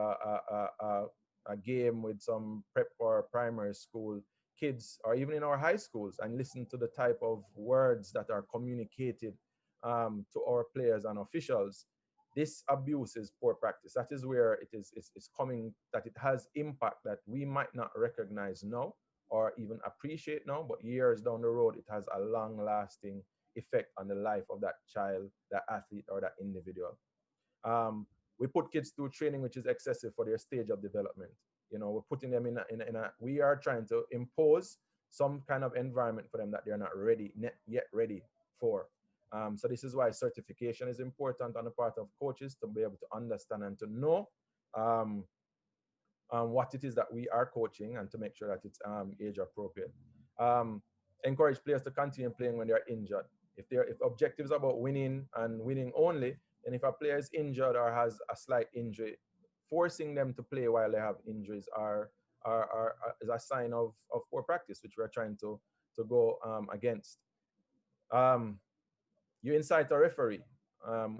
a game with some prep or primary school kids, or even in our high schools, and listen to the type of words that are communicated to our players and officials, this abuse is poor practice. That is where it's coming, that it has impact that we might not recognize now or even appreciate now, but years down the road, it has a long-lasting effect on the life of that child, that athlete, or that individual. We put kids through training which is excessive for their stage of development. You know, we're putting them we are trying to impose some kind of environment for them that they're not yet ready for. So this is why certification is important on the part of coaches, to be able to understand and to know what it is that we are coaching, and to make sure that it's age appropriate. Encourage players to continue playing when they're injured. If objectives are about winning and winning only, then if a player is injured or has a slight injury, forcing them to play while they have injuries is a sign of poor practice, which we're trying to go against. You incite a referee.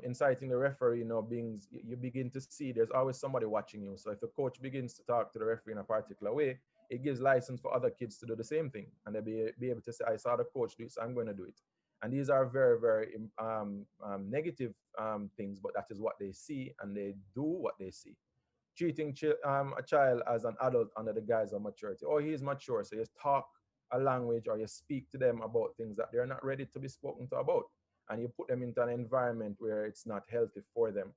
Inciting the referee, you begin to see there's always somebody watching you. So if the coach begins to talk to the referee in a particular way, it gives license for other kids to do the same thing, and they'll be able to say, I saw the coach do it, so I'm going to do it. And these are very, very negative things, but that is what they see, and they do what they see. Treating a child as an adult under the guise of maturity. Oh, he is mature, so you talk a language or you speak to them about things that they're not ready to be spoken to about, and you put them into an environment where it's not healthy for them.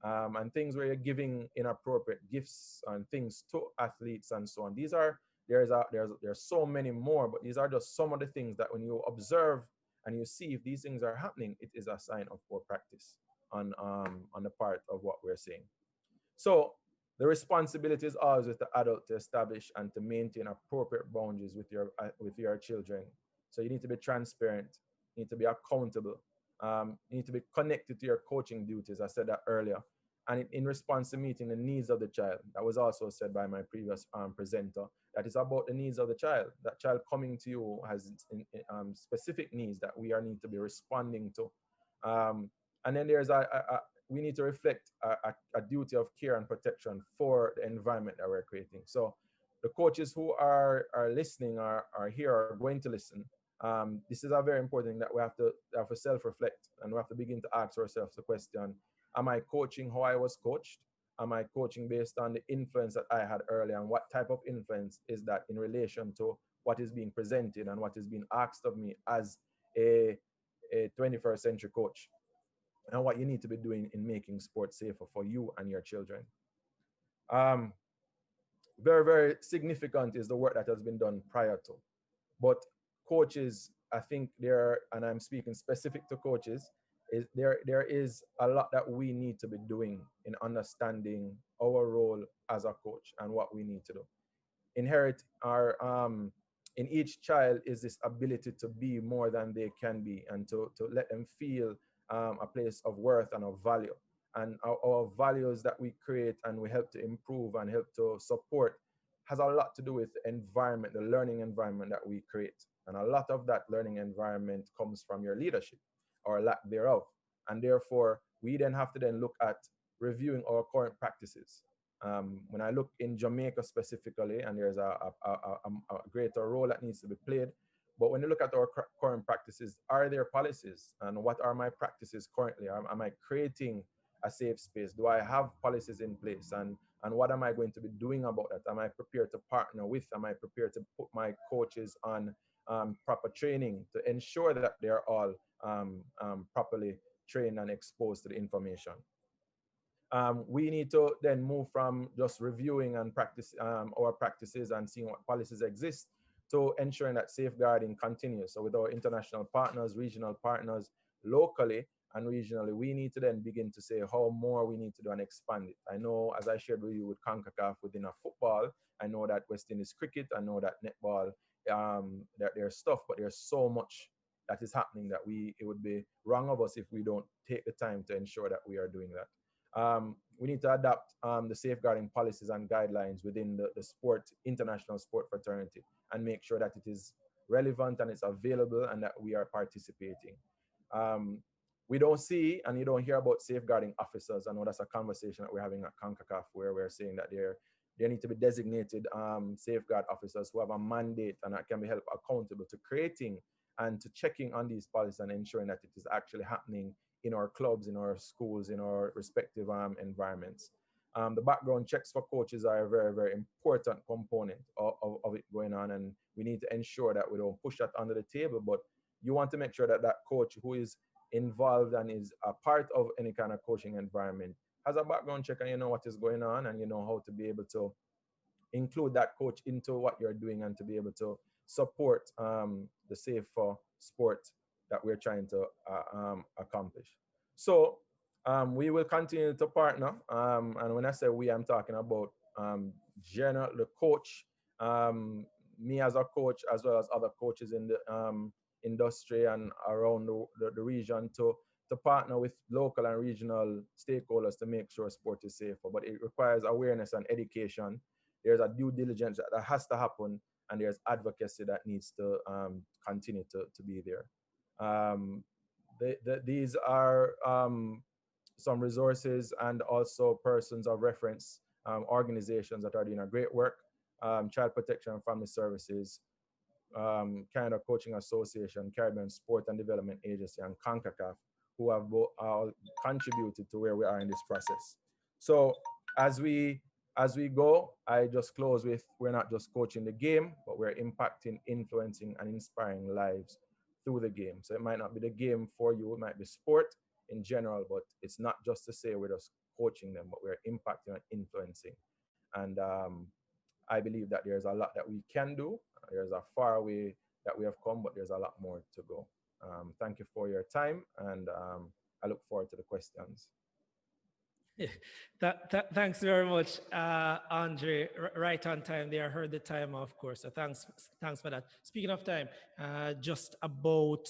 And things where you're giving inappropriate gifts and things to athletes and so on. There's so many more, but these are just some of the things that when you observe and you see if these things are happening, it is a sign of poor practice on the part of what we're saying. So the responsibility is always with the adult to establish and to maintain appropriate boundaries with your children. So you need to be transparent, you need to be accountable, you need to be connected to your coaching duties. I said that earlier. And in response to meeting the needs of the child. That was also said by my previous presenter, that is about the needs of the child. That child coming to you has specific needs that we need to be responding to. And then there's we need to reflect a duty of care and protection for the environment that we're creating. So the coaches who are listening are here, are going to listen. This is a very important thing that we have to self-reflect, and we have to begin to ask ourselves the question, Am I coaching how I was coached? Am I coaching based on the influence that I had earlier? And what type of influence is that in relation to what is being presented and what is being asked of me as a 21st century coach? And what you need to be doing in making sports safer for you and your children. Very, very significant is the work that has been done prior to. But coaches, I think there, and I'm speaking specific to coaches, is there is a lot that we need to be doing in understanding our role as a coach and what we need to do. Inherent our in each child is this ability to be more than they can be, and to let them feel a place of worth and of value. And our values that we create and we help to improve and help to support has a lot to do with the environment, the learning environment that we create. And a lot of that learning environment comes from your leadership or lack thereof. And therefore, we then have to then look at reviewing our current practices. When I look in Jamaica specifically, and there's a greater role that needs to be played, but when you look at our current practices, are there policies? And what are my practices currently? Am I creating a safe space? Do I have policies in place? And what am I going to be doing about that? Am I prepared to partner with? Am I prepared to put my coaches on proper training to ensure that they're all properly trained and exposed to the information? We need to then move from just reviewing and practice our practices and seeing what policies exist to ensuring that safeguarding continues. So with our international partners, regional partners, locally and regionally, we need to then begin to say how more we need to do and expand it. I know, as I shared with you with CONCACAF within a football, I know that West Indies cricket, I know that netball, that there's stuff, but there's so much that is happening that it would be wrong of us if we don't take the time to ensure that we are doing that. We need to adapt the safeguarding policies and guidelines within the international sport fraternity, and make sure that it is relevant and it's available and that we are participating. We don't see and you don't hear about safeguarding officers. I know that's a conversation that we're having at CONCACAF, where we're saying that there need to be designated safeguard officers who have a mandate and that can be held accountable to creating and to checking on these policies and ensuring that it is actually happening in our clubs, in our schools, in our respective environments. The background checks for coaches are a very, very important component of it going on, and we need to ensure that we don't push that under the table, but you want to make sure that that coach who is involved and is a part of any kind of coaching environment has a background check, and you know what is going on, and you know how to be able to include that coach into what you're doing and to be able to support the safe for sport that we're trying to accomplish. So we will continue to partner. And when I say we, I'm talking about the coach, me as a coach, as well as other coaches in the industry and around the region to partner with local and regional stakeholders to make sure sport is safer. But it requires awareness and education. There's a due diligence that has to happen, and there's advocacy that needs to continue to be there. These are some resources and also persons of reference, organizations that are doing a great work. Child Protection and Family Services, Canada Coaching Association, Caribbean Sport and Development Agency, and CONCACAF, who have both contributed to where we are in this process. So as we go, I just close with, we're not just coaching the game, but we're impacting, influencing, and inspiring lives through the game. So it might not be the game for you, it might be sport in general, but it's not just to say we're just coaching them, but we're impacting and influencing. And I believe that there's a lot that we can do. There's a far way that we have come, but there's a lot more to go. Thank you for your time, and I look forward to the questions. Thanks very much, Andre. Right on time there. I heard the time, of course. So thanks for that. Speaking of time, just about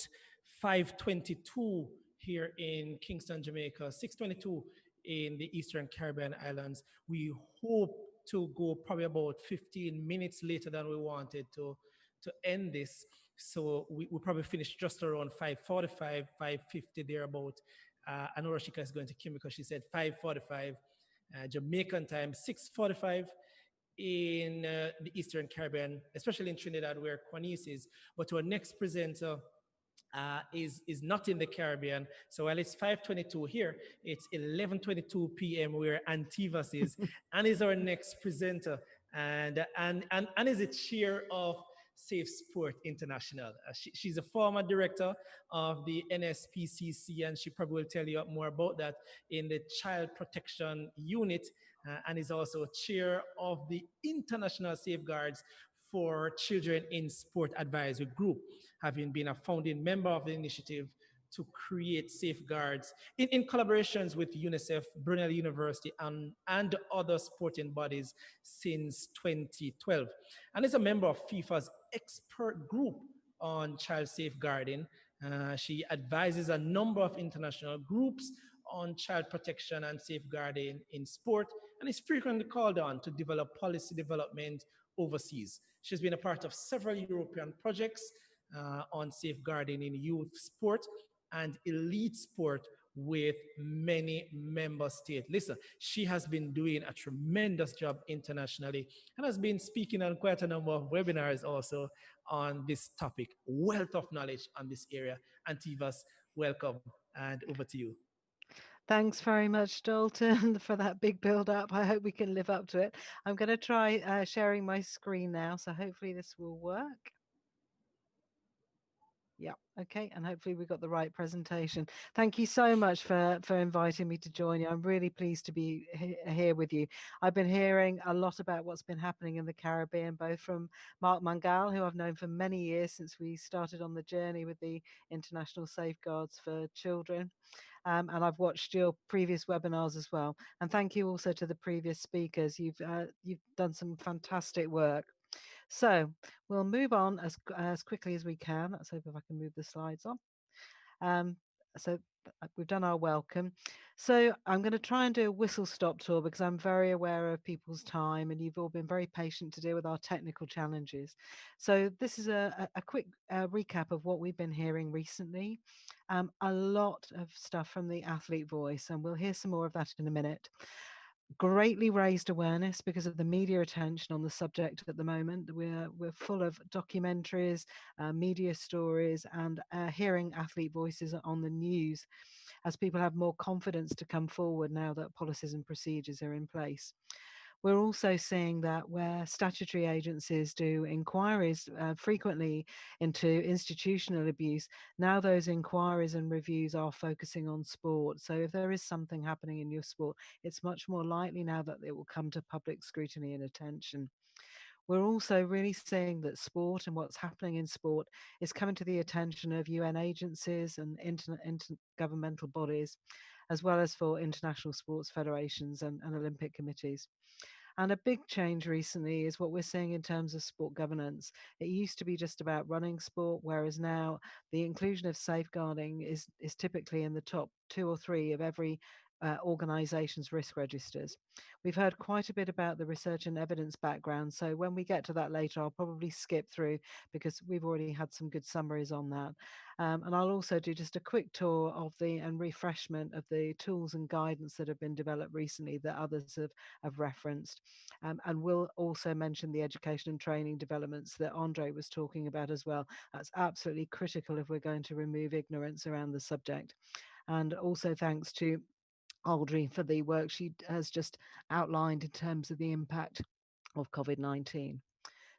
5:22 here in Kingston, Jamaica, 6:22 in the Eastern Caribbean Islands. We hope to go probably about 15 minutes later than we wanted to end this. So we probably finished just around 5:45, 5:50 thereabout. I know Rashika is going to kill me because she said 5:45 Jamaican time, 6:45 in the Eastern Caribbean, especially in Trinidad where Kwanieze is. But our next presenter, is not in the Caribbean. So while it's 5:22 here, it's 11:22 p.m. where Tiivas is, and is our next presenter, and is the chair of Safe Sport International. She's a former director of the NSPCC, and she probably will tell you more about that in the Child Protection Unit, and is also chair of the International Safeguards for Children in Sport Advisory Group, having been a founding member of the initiative to create safeguards in collaborations with UNICEF, Brunel University, and other sporting bodies since 2012. And is a member of FIFA's expert group on child safeguarding. She advises a number of international groups on child protection and safeguarding in sport, and is frequently called on to develop policy development overseas. She's been a part of several European projects on safeguarding in youth sport and elite sport with many member states. Listen, she has been doing a tremendous job internationally and has been speaking on quite a number of webinars also on this topic. Wealth of knowledge on this area. And Tiivas, welcome, and over to you. Thanks very much, Dalton, for that big build up. I hope we can live up to it. I'm going to try sharing my screen now, so hopefully this will work. Yeah, okay, and hopefully we got the right presentation. Thank you so much for inviting me to join you. I'm really pleased to be here with you. I've been hearing a lot about what's been happening in the Caribbean, both from Mark Mangal, who I've known for many years since we started on the journey with the International Safeguards for Children. And I've watched your previous webinars as well. And thank you also to the previous speakers. You've done some fantastic work. So we'll move on as quickly as we can. Let's hope if I can move the slides on. So we've done our welcome. So I'm going to try and do a whistle-stop tour because I'm very aware of people's time and you've all been very patient to deal with our technical challenges. So this is a quick recap of what we've been hearing recently. A lot of stuff from the athlete voice, and we'll hear some more of that in a minute. Greatly raised awareness because of the media attention on the subject at the moment. We're full of documentaries, media stories, and hearing athlete voices on the news as people have more confidence to come forward now that policies and procedures are in place. We're also seeing that where statutory agencies do inquiries frequently into institutional abuse, now those inquiries and reviews are focusing on sport. So if there is something happening in your sport, it's much more likely now that it will come to public scrutiny and attention. We're also really seeing that sport and what's happening in sport is coming to the attention of UN agencies and intergovernmental bodies, as well as for international sports federations and Olympic committees. And a big change recently is what we're seeing in terms of sport governance. It used to be just about running sport, whereas now the inclusion of safeguarding is typically in the top 2 or 3 of every organization's risk registers. We've heard quite a bit about the research and evidence background, so when we get to that later, I'll probably skip through because we've already had some good summaries on that. And I'll also do just a quick tour of and refreshment of the tools and guidance that have been developed recently that others have referenced. And we'll also mention the education and training developments that Andre was talking about as well. That's absolutely critical if we're going to remove ignorance around the subject. And also thanks to Aldrie for the work she has just outlined in terms of the impact of COVID-19.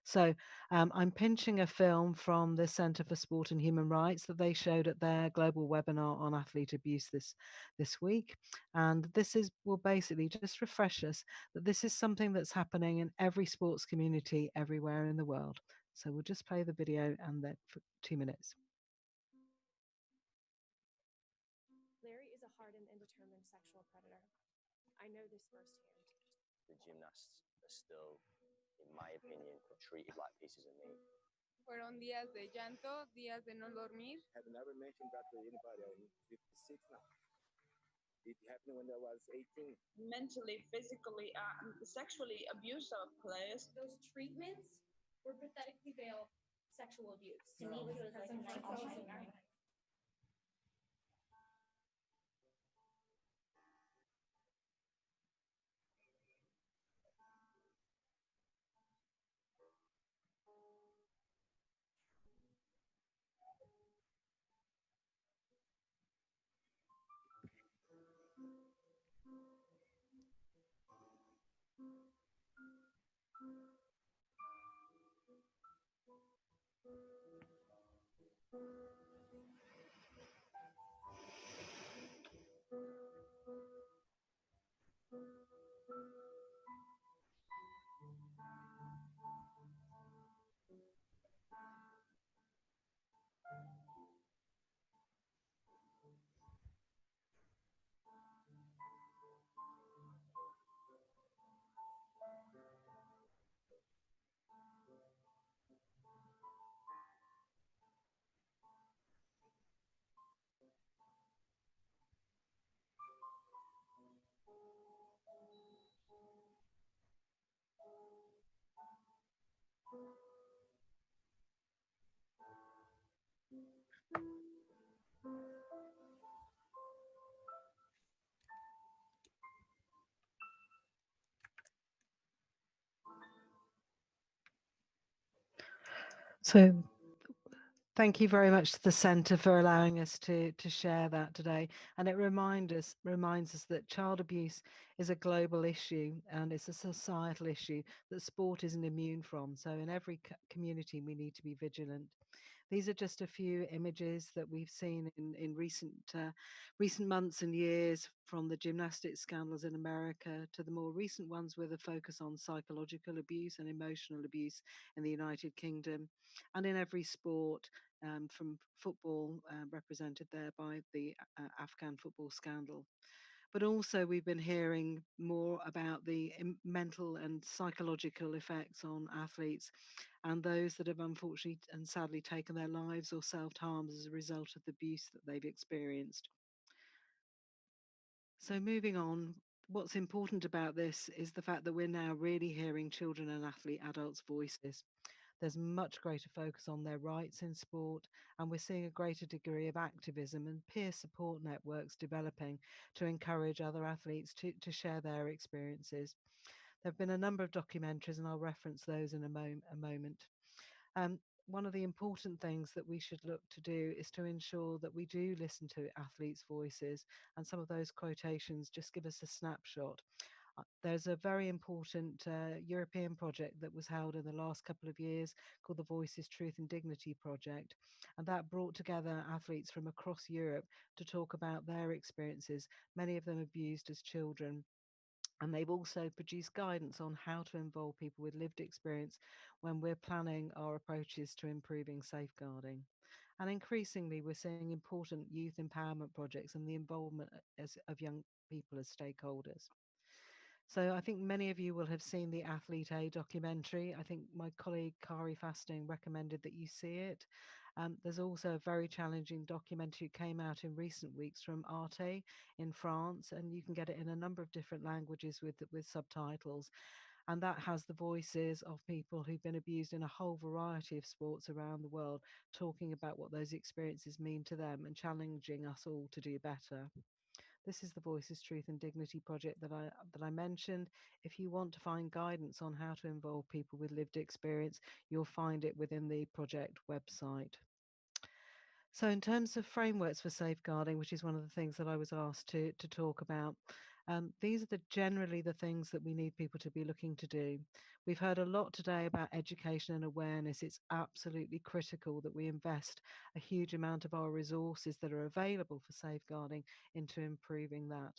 So I'm pinching a film from the Centre for Sport and Human Rights that they showed at their global webinar on athlete abuse this week. And this will basically just refresh us that this is something that's happening in every sports community everywhere in the world. So we'll just play the video and then for 2 minutes. Larry is a hardened and determined sexual predator. I know this firsthand. The gymnasts are still, in my opinion, treated like pieces of meat. Fueron días de llanto, días de no dormir. Have never mentioned that to anybody. I'm 56 now. It happened when I was 18. Mentally, physically, sexually abused of players. Those treatments were pathetically veiled sexual abuse. To me, this was like a So thank you very much to the Centre for allowing us to share that today. And it reminds us that child abuse is a global issue and it's a societal issue that sport isn't immune from. So in every community, we need to be vigilant. These are just a few images that we've seen in recent months and years, from the gymnastics scandals in America to the more recent ones with a focus on psychological abuse and emotional abuse in the United Kingdom, and in every sport, from football, represented there by the Afghan football scandal. But also, we've been hearing more about the mental and psychological effects on athletes and those that have unfortunately and sadly taken their lives or self-harm as a result of the abuse that they've experienced. So moving on, what's important about this is the fact that we're now really hearing children and adults' voices. There's much greater focus on their rights in sport, and we're seeing a greater degree of activism and peer support networks developing to encourage other athletes to share their experiences. There have been a number of documentaries, and I'll reference those in a moment. One of the important things that we should look to do is to ensure that we do listen to athletes' voices, and some of those quotations just give us a snapshot. There's a very important European project that was held in the last couple of years called the Voices, Truth and Dignity Project. And that brought together athletes from across Europe to talk about their experiences, many of them abused as children. And they've also produced guidance on how to involve people with lived experience when we're planning our approaches to improving safeguarding. And increasingly, we're seeing important youth empowerment projects and the involvement of young people as stakeholders. So I think many of you will have seen the Athlete A documentary. I think my colleague Kari Fasting recommended that you see it. There's also a very challenging documentary that came out in recent weeks from Arte in France, and you can get it in a number of different languages with subtitles. And that has the voices of people who've been abused in a whole variety of sports around the world, talking about what those experiences mean to them and challenging us all to do better. This is the Voices, Truth and Dignity project that I mentioned. If you want to find guidance on how to involve people with lived experience, you'll find it within the project website. So in terms of frameworks for safeguarding, which is one of the things that I was asked to talk about, these are generally the things that we need people to be looking to do. We've heard a lot today about education and awareness. It's absolutely critical that we invest a huge amount of our resources that are available for safeguarding into improving that.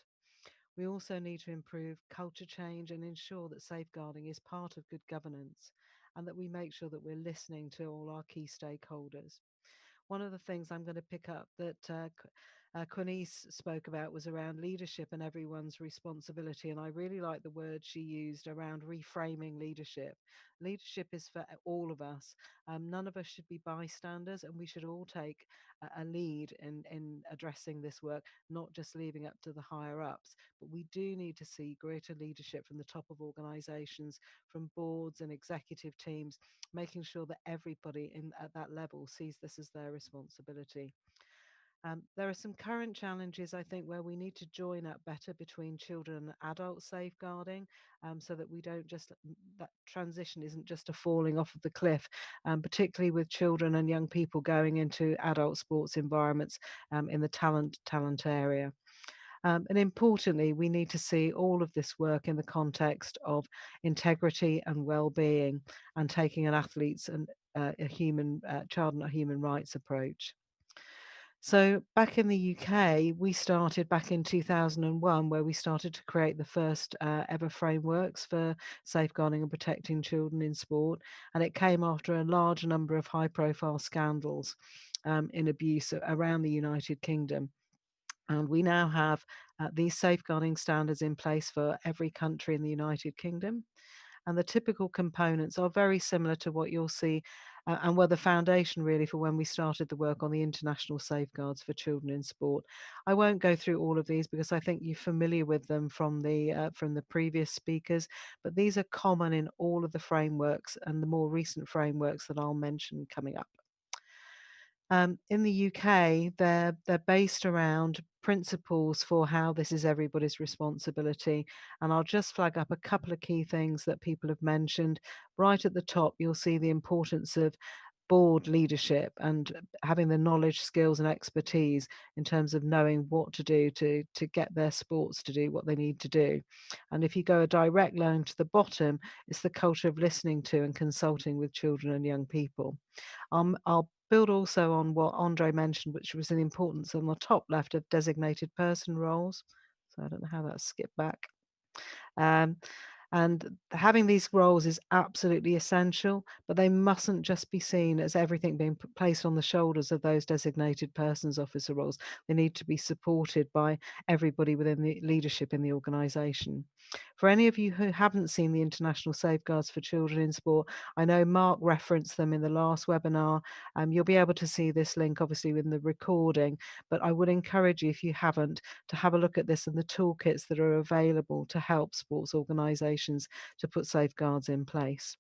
We also need to improve culture change and ensure that safeguarding is part of good governance, and that we make sure that we're listening to all our key stakeholders. One of the things I'm going to pick up that Kwanieze spoke about was around leadership and everyone's responsibility. And I really like the word she used around reframing leadership. Leadership is for all of us. None of us should be bystanders, and we should all take a lead in addressing this work, not just leaving up to the higher ups. But we do need to see greater leadership from the top of organizations, from boards and executive teams, making sure that everybody at that level sees this as their responsibility. There are some current challenges, I think, where we need to join up better between children and adult safeguarding, so that we don't just, that transition isn't just a falling off of the cliff, particularly with children and young people going into adult sports environments in the talent area. And importantly, we need to see all of this work in the context of integrity and well-being, and taking an athlete's and a human child and a human rights approach. So back in the UK, we started back in 2001, where we started to create the first ever frameworks for safeguarding and protecting children in sport. And it came after a large number of high-profile scandals in abuse around the United Kingdom. And we now have these safeguarding standards in place for every country in the United Kingdom. And the typical components are very similar to what you'll see and were the foundation really for when we started the work on the international safeguards for children in sport. I won't go through all of these because I think you're familiar with them from the previous speakers, but these are common in all of the frameworks and the more recent frameworks that I'll mention coming up. In the UK, they're based around principles for how this is everybody's responsibility. And I'll just flag up a couple of key things that people have mentioned. Right at the top, you'll see the importance of board leadership and having the knowledge, skills, and expertise in terms of knowing what to do to get their sports to do what they need to do. And if you go a direct line to the bottom, it's the culture of listening to and consulting with children and young people. I'll build also on what Andre mentioned, which was the importance on the top left of designated person roles. So I don't know how that skipped back. And having these roles is absolutely essential, but they mustn't just be seen as everything being placed on the shoulders of those designated persons officer roles. They need to be supported by everybody within the leadership in the organisation. For any of you who haven't seen the International Safeguards for Children in Sport, I know Mark referenced them in the last webinar. You'll be able to see this link obviously in the recording, but I would encourage you, if you haven't, to have a look at this and the toolkits that are available to help sports organisations to put safeguards in place.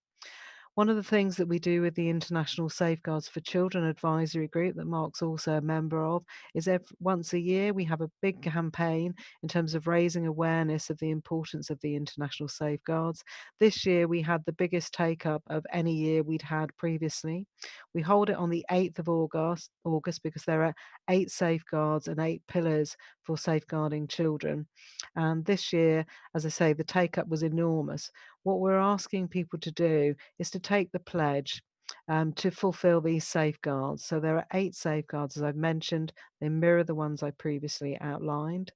One of the things that we do with the International Safeguards for Children Advisory Group that Mark's also a member of is once a year we have a big campaign in terms of raising awareness of the importance of the international safeguards. This year we had the biggest take up of any year we'd had previously. We hold it on the 8th of August because there are 8 safeguards and 8 pillars for safeguarding children. And this year, as I say, the take up was enormous. What we're asking people to do is to take the pledge to fulfill these safeguards. So there are 8 safeguards, as I've mentioned. They mirror the ones I previously outlined.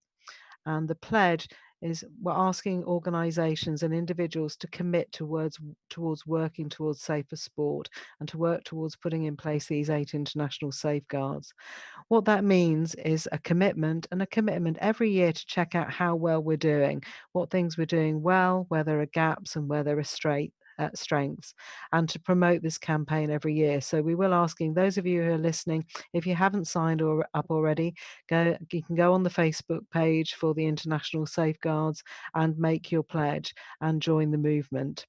And the pledge is we're asking organisations and individuals to commit towards working towards safer sport and to work towards putting in place these 8 international safeguards. What that means is a commitment every year to check out how well we're doing, what things we're doing well, where there are gaps and where there are strengths, and to promote this campaign every year. So we will asking those of you who are listening, if you haven't signed up already, you can go on the Facebook page for the International Safeguards and make your pledge and join the movement.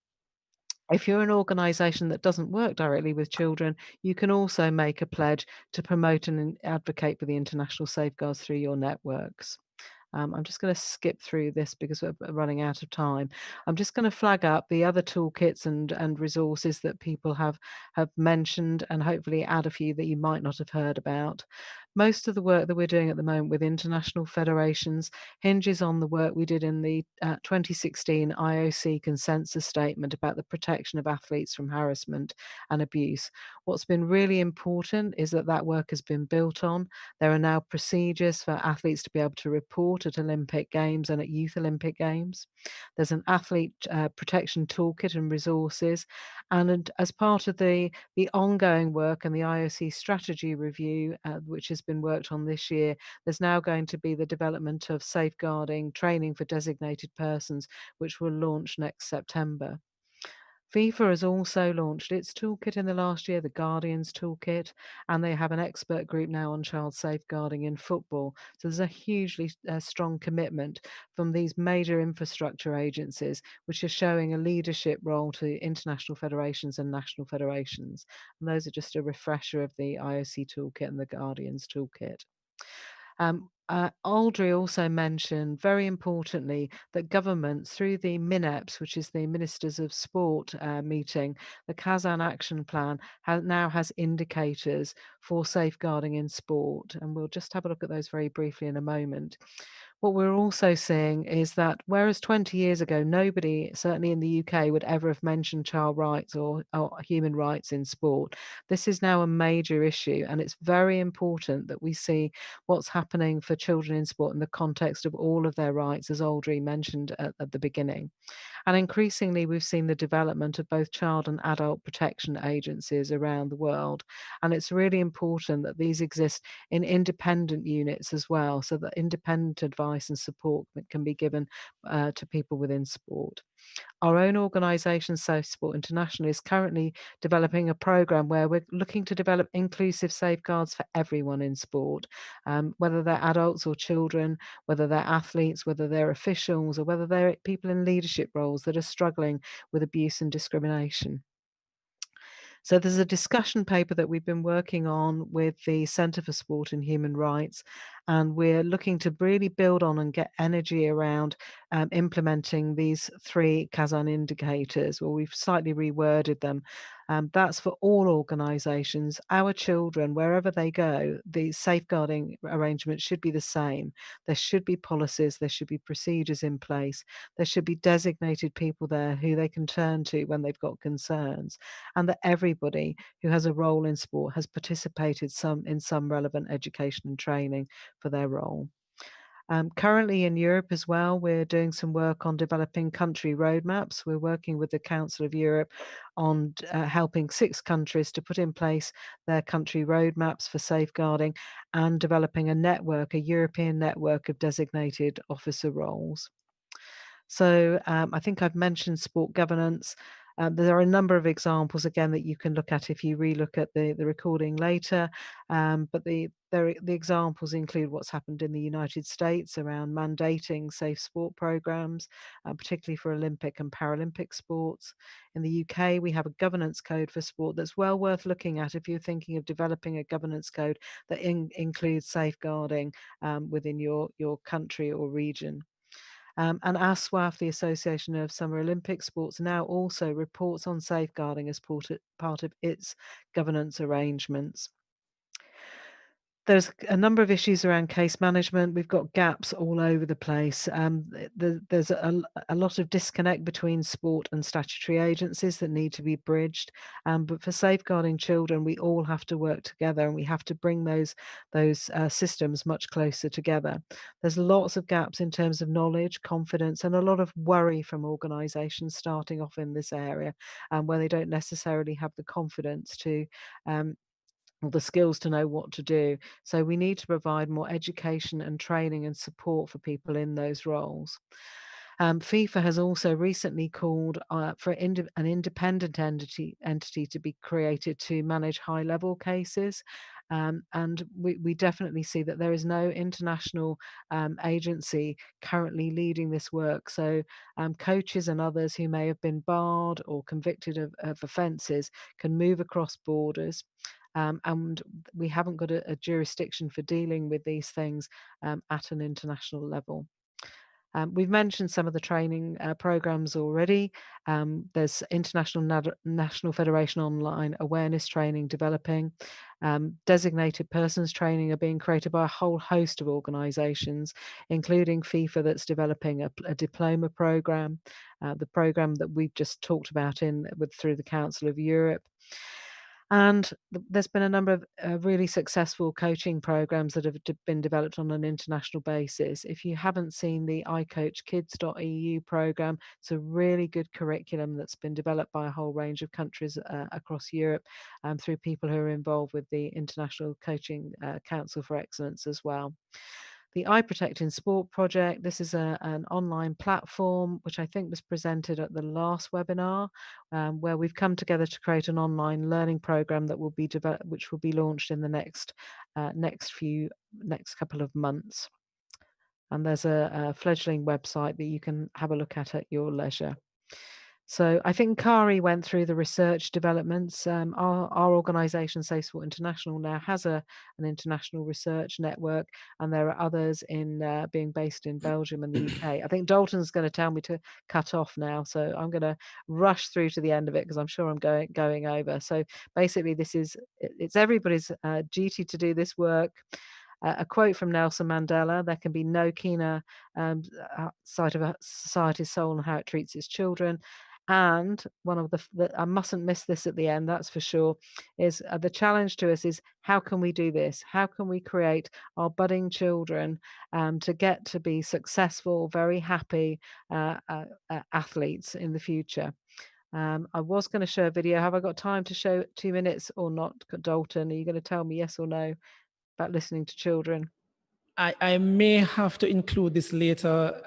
If you're an organisation that doesn't work directly with children, you can also make a pledge to promote and advocate for the international safeguards through your networks. I'm just going to skip through this because we're running out of time. I'm just going to flag up the other toolkits and resources that people have mentioned, and hopefully add a few that you might not have heard about. Most of the work that we're doing at the moment with international federations hinges on the work we did in the 2016 IOC consensus statement about the protection of athletes from harassment and abuse. What's been really important is that work has been built on. There are now procedures for athletes to be able to report at Olympic Games and at Youth Olympic Games. There's an athlete protection toolkit and resources. And as part of the ongoing work and the IOC strategy review, which has been worked on this year, there's now going to be the development of safeguarding training for designated persons, which will launch next September. FIFA has also launched its toolkit in the last year, the Guardians Toolkit, and they have an expert group now on child safeguarding in football. So there's a hugely strong commitment from these major infrastructure agencies, which are showing a leadership role to international federations and national federations. And those are just a refresher of the IOC Toolkit and the Guardians Toolkit. Aldrie also mentioned, very importantly, that governments, through the MINEPS, which is the Ministers of Sport meeting, the Kazan Action Plan now has indicators for safeguarding in sport. And we'll just have a look at those very briefly in a moment. What we're also seeing is that whereas 20 years ago, nobody, certainly in the UK, would ever have mentioned child rights or human rights in sport, this is now a major issue. And it's very important that we see what's happening for children in sport in the context of all of their rights, as Aldrie mentioned at the beginning. And increasingly, we've seen the development of both child and adult protection agencies around the world. And it's really important that these exist in independent units as well, so that independent advice and support can be given to people within sport. Our own organisation, Safe Sport International, is currently developing a programme where we're looking to develop inclusive safeguards for everyone in sport, whether they're adults or children, whether they're athletes, whether they're officials, or whether they're people in leadership roles that are struggling with abuse and discrimination. So there's a discussion paper that we've been working on with the Centre for Sport and Human Rights, and we're looking to really build on and get energy around implementing these 3 Kazan indicators, or we've slightly reworded them. That's for all organisations. Our children, wherever they go, the safeguarding arrangements should be the same. There should be policies, there should be procedures in place, there should be designated people there who they can turn to when they've got concerns, and that everybody who has a role in sport has participated in some relevant education and training for their role. Currently in Europe as well, we're doing some work on developing country roadmaps. We're working with the Council of Europe on helping 6 countries to put in place their country roadmaps for safeguarding and developing a network, a European network of designated officer roles. So I think I've mentioned sport governance. There are a number of examples, again, that you can look at if you relook at the recording later. But the examples include what's happened in the United States around mandating safe sport programs, particularly for Olympic and Paralympic sports. In the UK, we have a governance code for sport that's well worth looking at if you're thinking of developing a governance code that includes safeguarding within your country or region. And ASWAF, the Association of Summer Olympic Sports, now also reports on safeguarding as part of its governance arrangements. There's a number of issues around case management. We've got gaps all over the place. There's a lot of disconnect between sport and statutory agencies that need to be bridged. But for safeguarding children, we all have to work together, and we have to bring those systems much closer together. There's lots of gaps in terms of knowledge, confidence, and a lot of worry from organisations starting off in this area, where they don't necessarily have the confidence to or the skills to know what to do. So we need to provide more education and training and support for people in those roles. FIFA has also recently called for an independent entity to be created to manage high-level cases. And we definitely see that there is no international agency currently leading this work. So coaches and others who may have been barred or convicted of offences can move across borders. And we haven't got a jurisdiction for dealing with these things at an international level. We've mentioned some of the training programs already. There's National Federation Online Awareness Training developing. Designated persons training are being created by a whole host of organisations, including FIFA, that's developing a diploma program, the program that we've just talked about through the Council of Europe. And there's been a number of really successful coaching programs that have been developed on an international basis. If you haven't seen the iCoachKids.eu program, it's a really good curriculum that's been developed by a whole range of countries across Europe through people who are involved with the International Coaching Council for Excellence as well. The I Protect in Sport project, this is an online platform which I think was presented at the last webinar, where we've come together to create an online learning program that will be which will be launched in the next couple of months. And there's a fledgling website that you can have a look at your leisure. So I think Kari went through the research developments. Our organisation, Safe Sport International, now has an international research network, and there are others being based in Belgium and the UK. I think Dalton's going to tell me to cut off now, so I'm going to rush through to the end of it because I'm sure I'm going over. So basically, it's everybody's duty to do this work. A quote from Nelson Mandela: "There can be no keener sight of a society's soul and how it treats its children." And one of the I mustn't miss this at the end, that's for sure, is the challenge to us is, how can we do this? How can we create our budding children to get to be successful, very happy athletes in the future? I was going to show a video. Have I got time to show 2 minutes or not, Dalton? Are you going to tell me yes or no about listening to children? I may have to include this later.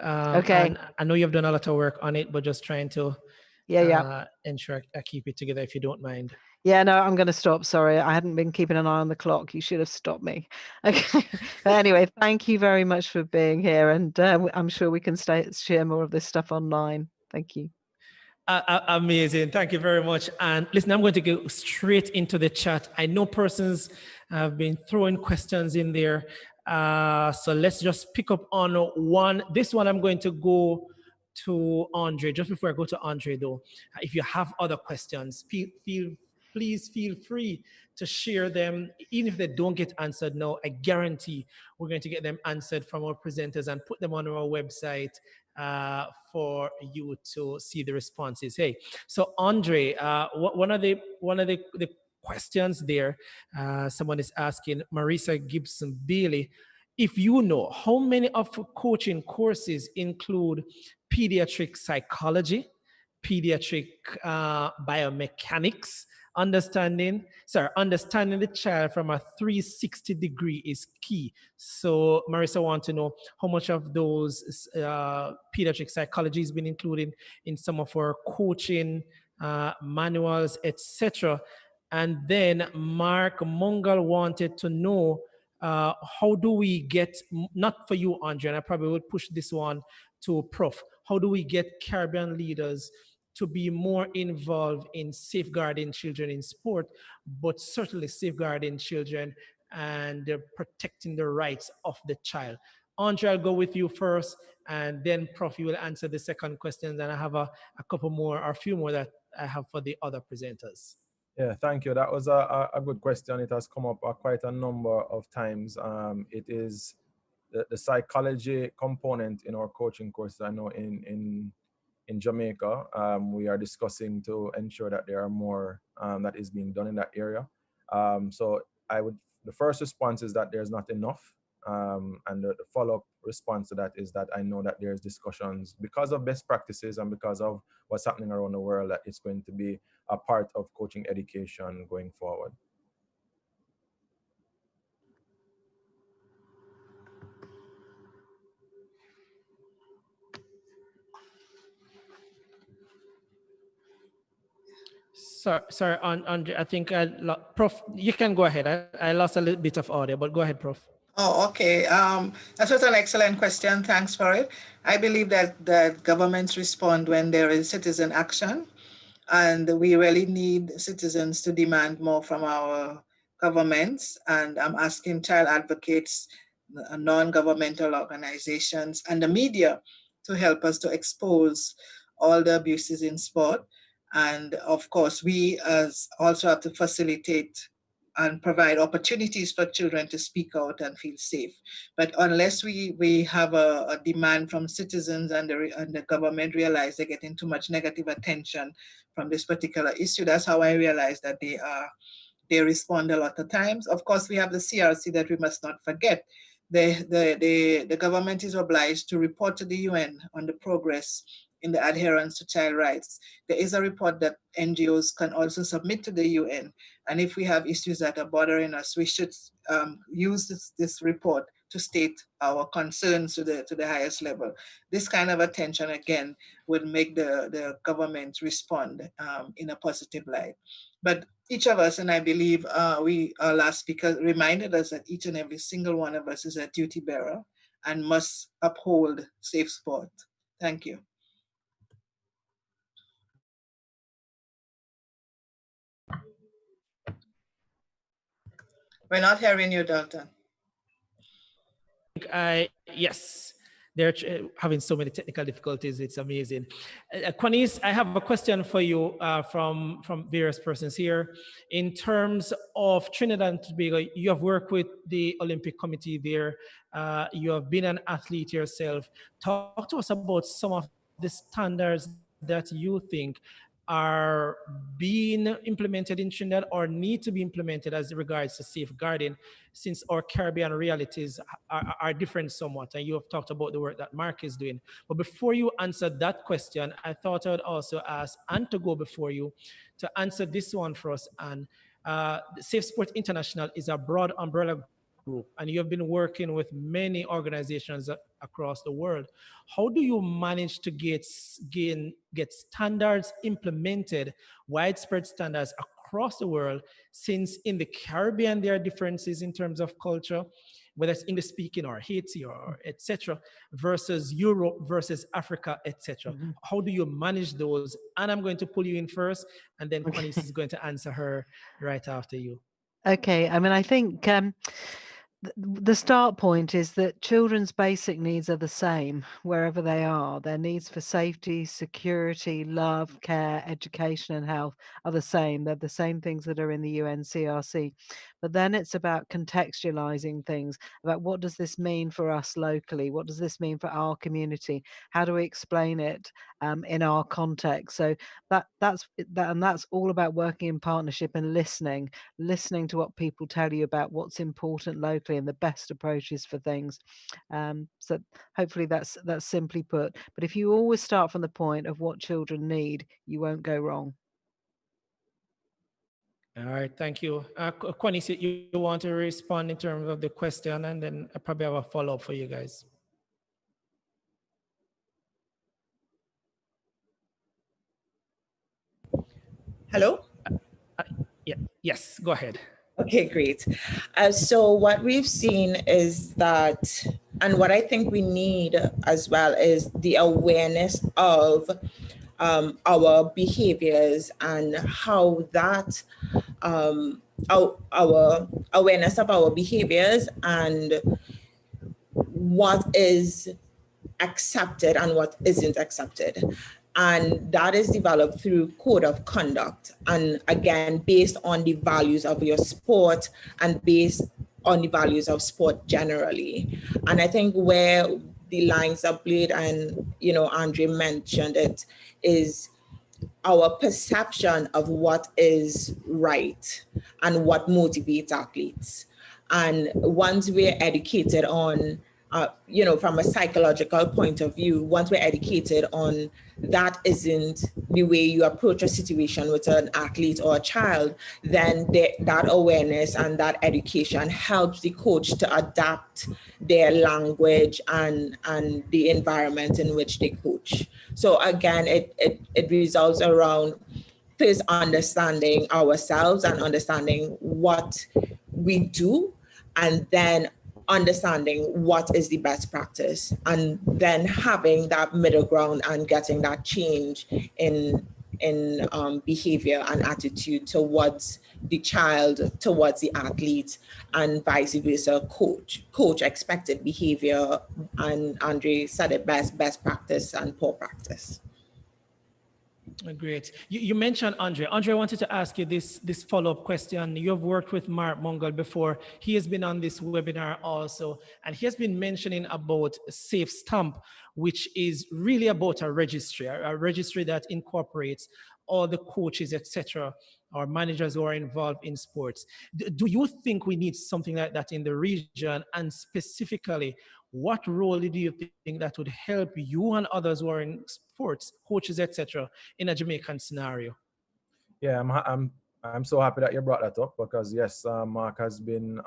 Okay. And I know you've done a lot of work on it, but just trying to ensure I keep it together, if you don't mind. Yeah, no, I'm going to stop. Sorry, I hadn't been keeping an eye on the clock. You should have stopped me. Okay. But anyway, thank you very much for being here. And I'm sure we can share more of this stuff online. Thank you. Amazing. Thank you very much. And listen, I'm going to go straight into the chat. I know persons have been throwing questions in there. So let's just pick up on one. This one I'm going to go to Andre. Just before I go to Andre, though, if you have other questions, please feel free to share them. Even if they don't get answered now, I guarantee we're going to get them answered from our presenters and put them on our website for you to see the responses. Hey, so Andre, one of the questions there, someone is asking, Marisa Gibson Bailey, if you know, how many of coaching courses include pediatric psychology, pediatric biomechanics, understanding the child from a 360 degree is key. So Marisa wants to know how much of those pediatric psychology has been included in some of our coaching manuals, etc. And then Mark Mungal wanted to know how do we get, not for you, Andre, and I probably would push this one to Prof, how do we get Caribbean leaders to be more involved in safeguarding children in sport, but certainly safeguarding children and protecting the rights of the child? Andre, I'll go with you first, and then Prof, you will answer the second question. Then I have a couple more, or a few more that I have for the other presenters. Yeah, thank you. That was a good question. It has come up quite a number of times. It is the psychology component in our coaching courses. I know in Jamaica, we are discussing to ensure that there are more that is being done in that area. So the first response is that there's not enough. And the follow-up response to that is that I know that there's discussions because of best practices and because of what's happening around the world, that it's going to be a part of coaching education going forward. Sorry, Andre, I think Prof, you can go ahead. I lost a little bit of audio, but go ahead, Prof. Oh, okay. That was an excellent question. Thanks for it. I believe that governments respond when there is citizen action, and we really need citizens to demand more from our governments. And I'm asking child advocates, non-governmental organizations, and the media to help us to expose all the abuses in sport. And of course, we also have to facilitate and provide opportunities for children to speak out and feel safe. But unless we have a demand from citizens and the government realize they're getting too much negative attention from this particular issue, that's how I realized that they respond a lot of times. Of course, we have the CRC that we must not forget. The government is obliged to report to the UN on the progress in the adherence to child rights. There is a report that NGOs can also submit to the UN. And if we have issues that are bothering us, we should use this report to state our concerns to the highest level. This kind of attention, again, would make the government respond in a positive light. But each of us, and I believe our last speaker reminded us that each and every single one of us is a duty bearer and must uphold safe sport. Thank you. We're not hearing you, Dalton. Yes. they're having so many technical difficulties. It's amazing. Kwanieze, I have a question for you from various persons here. In terms of Trinidad and Tobago, you have worked with the Olympic Committee there. You have been an athlete yourself. Talk to us about some of the standards that you think are being implemented in Trinidad or need to be implemented as regards to safeguarding, since our Caribbean realities are different somewhat. And you have talked about the work that Mark is doing. But before you answer that question, I thought I would also ask Anne to go before you to answer this one for us. And Safe Sport International is a broad umbrella group, and you have been working with many organizations across the world. How do you manage to get standards implemented, widespread standards across the world, since in the Caribbean there are differences in terms of culture, whether it's English speaking or Haiti or etc., versus Europe versus Africa, etc. How do you manage those? And I'm going to pull you in first, and then Kwanieze is going to answer her right after you. Okay, I mean, I think the start point is that children's basic needs are the same wherever they are. Their needs for safety, security, love, care, education, and health are the same. They're the same things that are in the UNCRC. But then it's about contextualizing things, about what does this mean for us locally? What does this mean for our community? How do we explain it in our context? So that's all about working in partnership and listening to what people tell you about what's important locally and the best approaches for things. So hopefully that's simply put. But if you always start from the point of what children need, you won't go wrong. All right, thank you. Kwanieze, you want to respond in terms of the question, and then I probably have a follow-up for you guys. Hello? Yeah. Yes, go ahead. Okay, great. So what we've seen is that, and what I think we need as well, is the awareness of our behaviors and how that, our awareness of our behaviors and what is accepted and what isn't accepted. And that is developed through code of conduct. And again, based on the values of your sport and based on the values of sport generally. And I think where the lines are blurred, and Aldrie mentioned it, is our perception of what is right and what motivates athletes. And once we're educated on from a psychological point of view, once we're educated on that isn't the way you approach a situation with an athlete or a child, then that awareness and that education helps the coach to adapt their language and the environment in which they coach. So again, it resolves around first understanding ourselves and understanding what we do, and then understanding what is the best practice, and then having that middle ground and getting that change in behavior and attitude towards the child, towards the athlete, and vice versa. Coach expected behavior, and Aldrie said it best practice and poor practice. Great. You mentioned Aldrie. Aldrie, I wanted to ask you this follow-up question. You have worked with Mark Mungle before. He has been on this webinar also, and he has been mentioning about Safe Stamp, which is really about a registry that incorporates all the coaches, etc., or managers who are involved in sports. Do you think we need something like that in the region? And specifically, what role do you think that would help you and others who are in sports, coaches, etc., in a Jamaican scenario? Yeah, I'm so happy that you brought that up, because yes, Mark has been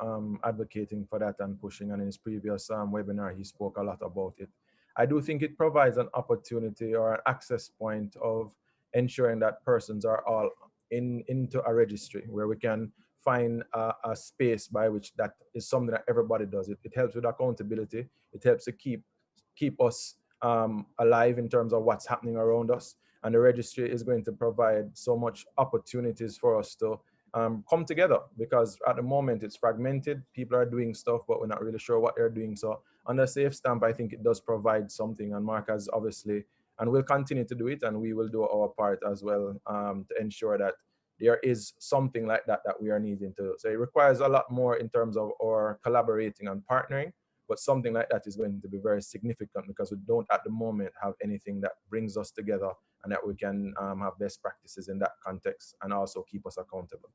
advocating for that and pushing, and in his previous webinar he spoke a lot about it. I do think it provides an opportunity or an access point of ensuring that persons are all into a registry where we can find a space by which that is something that everybody does. It helps with accountability. It helps to keep us alive in terms of what's happening around us. And the registry is going to provide so much opportunities for us to come together, because at the moment it's fragmented. People are doing stuff, but we're not really sure what they're doing. So under Safe Stamp, I think it does provide something, and Mark has obviously, and we'll continue to do it, and we will do our part as well to ensure that there is something like that that we are needing to. So it requires a lot more in terms of our collaborating and partnering, but something like that is going to be very significant, because we don't at the moment have anything that brings us together and that we can have best practices in that context and also keep us accountable.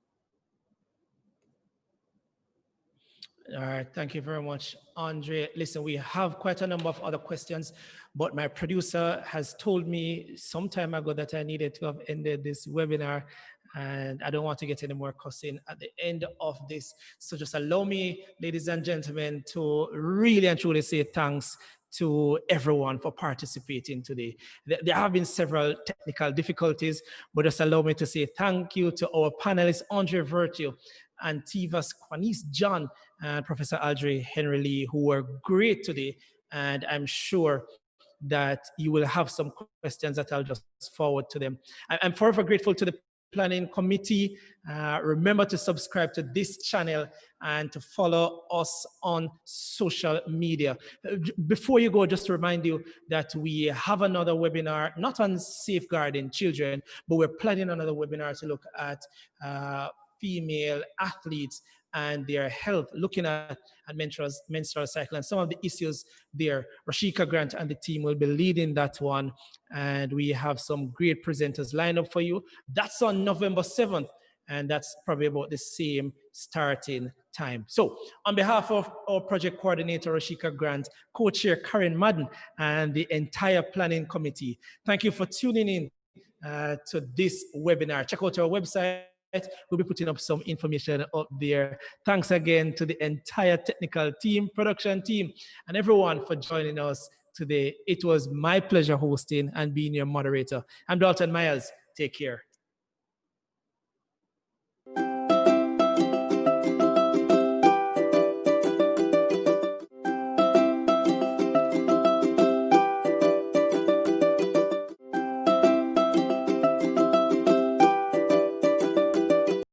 All right, thank you very much, Andre. Listen, we have quite a number of other questions, but my producer has told me some time ago that I needed to have ended this webinar, and I don't want to get any more cussing at the end of this. So just allow me, ladies and gentlemen, to really and truly say thanks to everyone for participating today. There have been several technical difficulties, but just allow me to say thank you to our panelists, Andre Virtue and Tiivas Kwanieze John and Professor Aldrie Henry Lee, who were great today. And I'm sure that you will have some questions that I'll just forward to them. I'm forever grateful to the planning committee. Remember to subscribe to this channel and to follow us on social media. Before you go, just to remind you that we have another webinar, not on safeguarding children, but we're planning another webinar to look at female athletes and their health, looking at menstrual cycle and some of the issues there. Rashika Grant and the team will be leading that one, and we have some great presenters lined up for you. That's on November 7th, and that's probably about the same starting time. So on behalf of our project coordinator, Rashika Grant, co-chair Karen Madden, and the entire planning committee, thank you for tuning in to this webinar. Check out our website. We'll be putting up some information up there. Thanks again to the entire technical team, production team, and everyone for joining us today. It was my pleasure hosting and being your moderator. I'm Dalton Myers. Take care.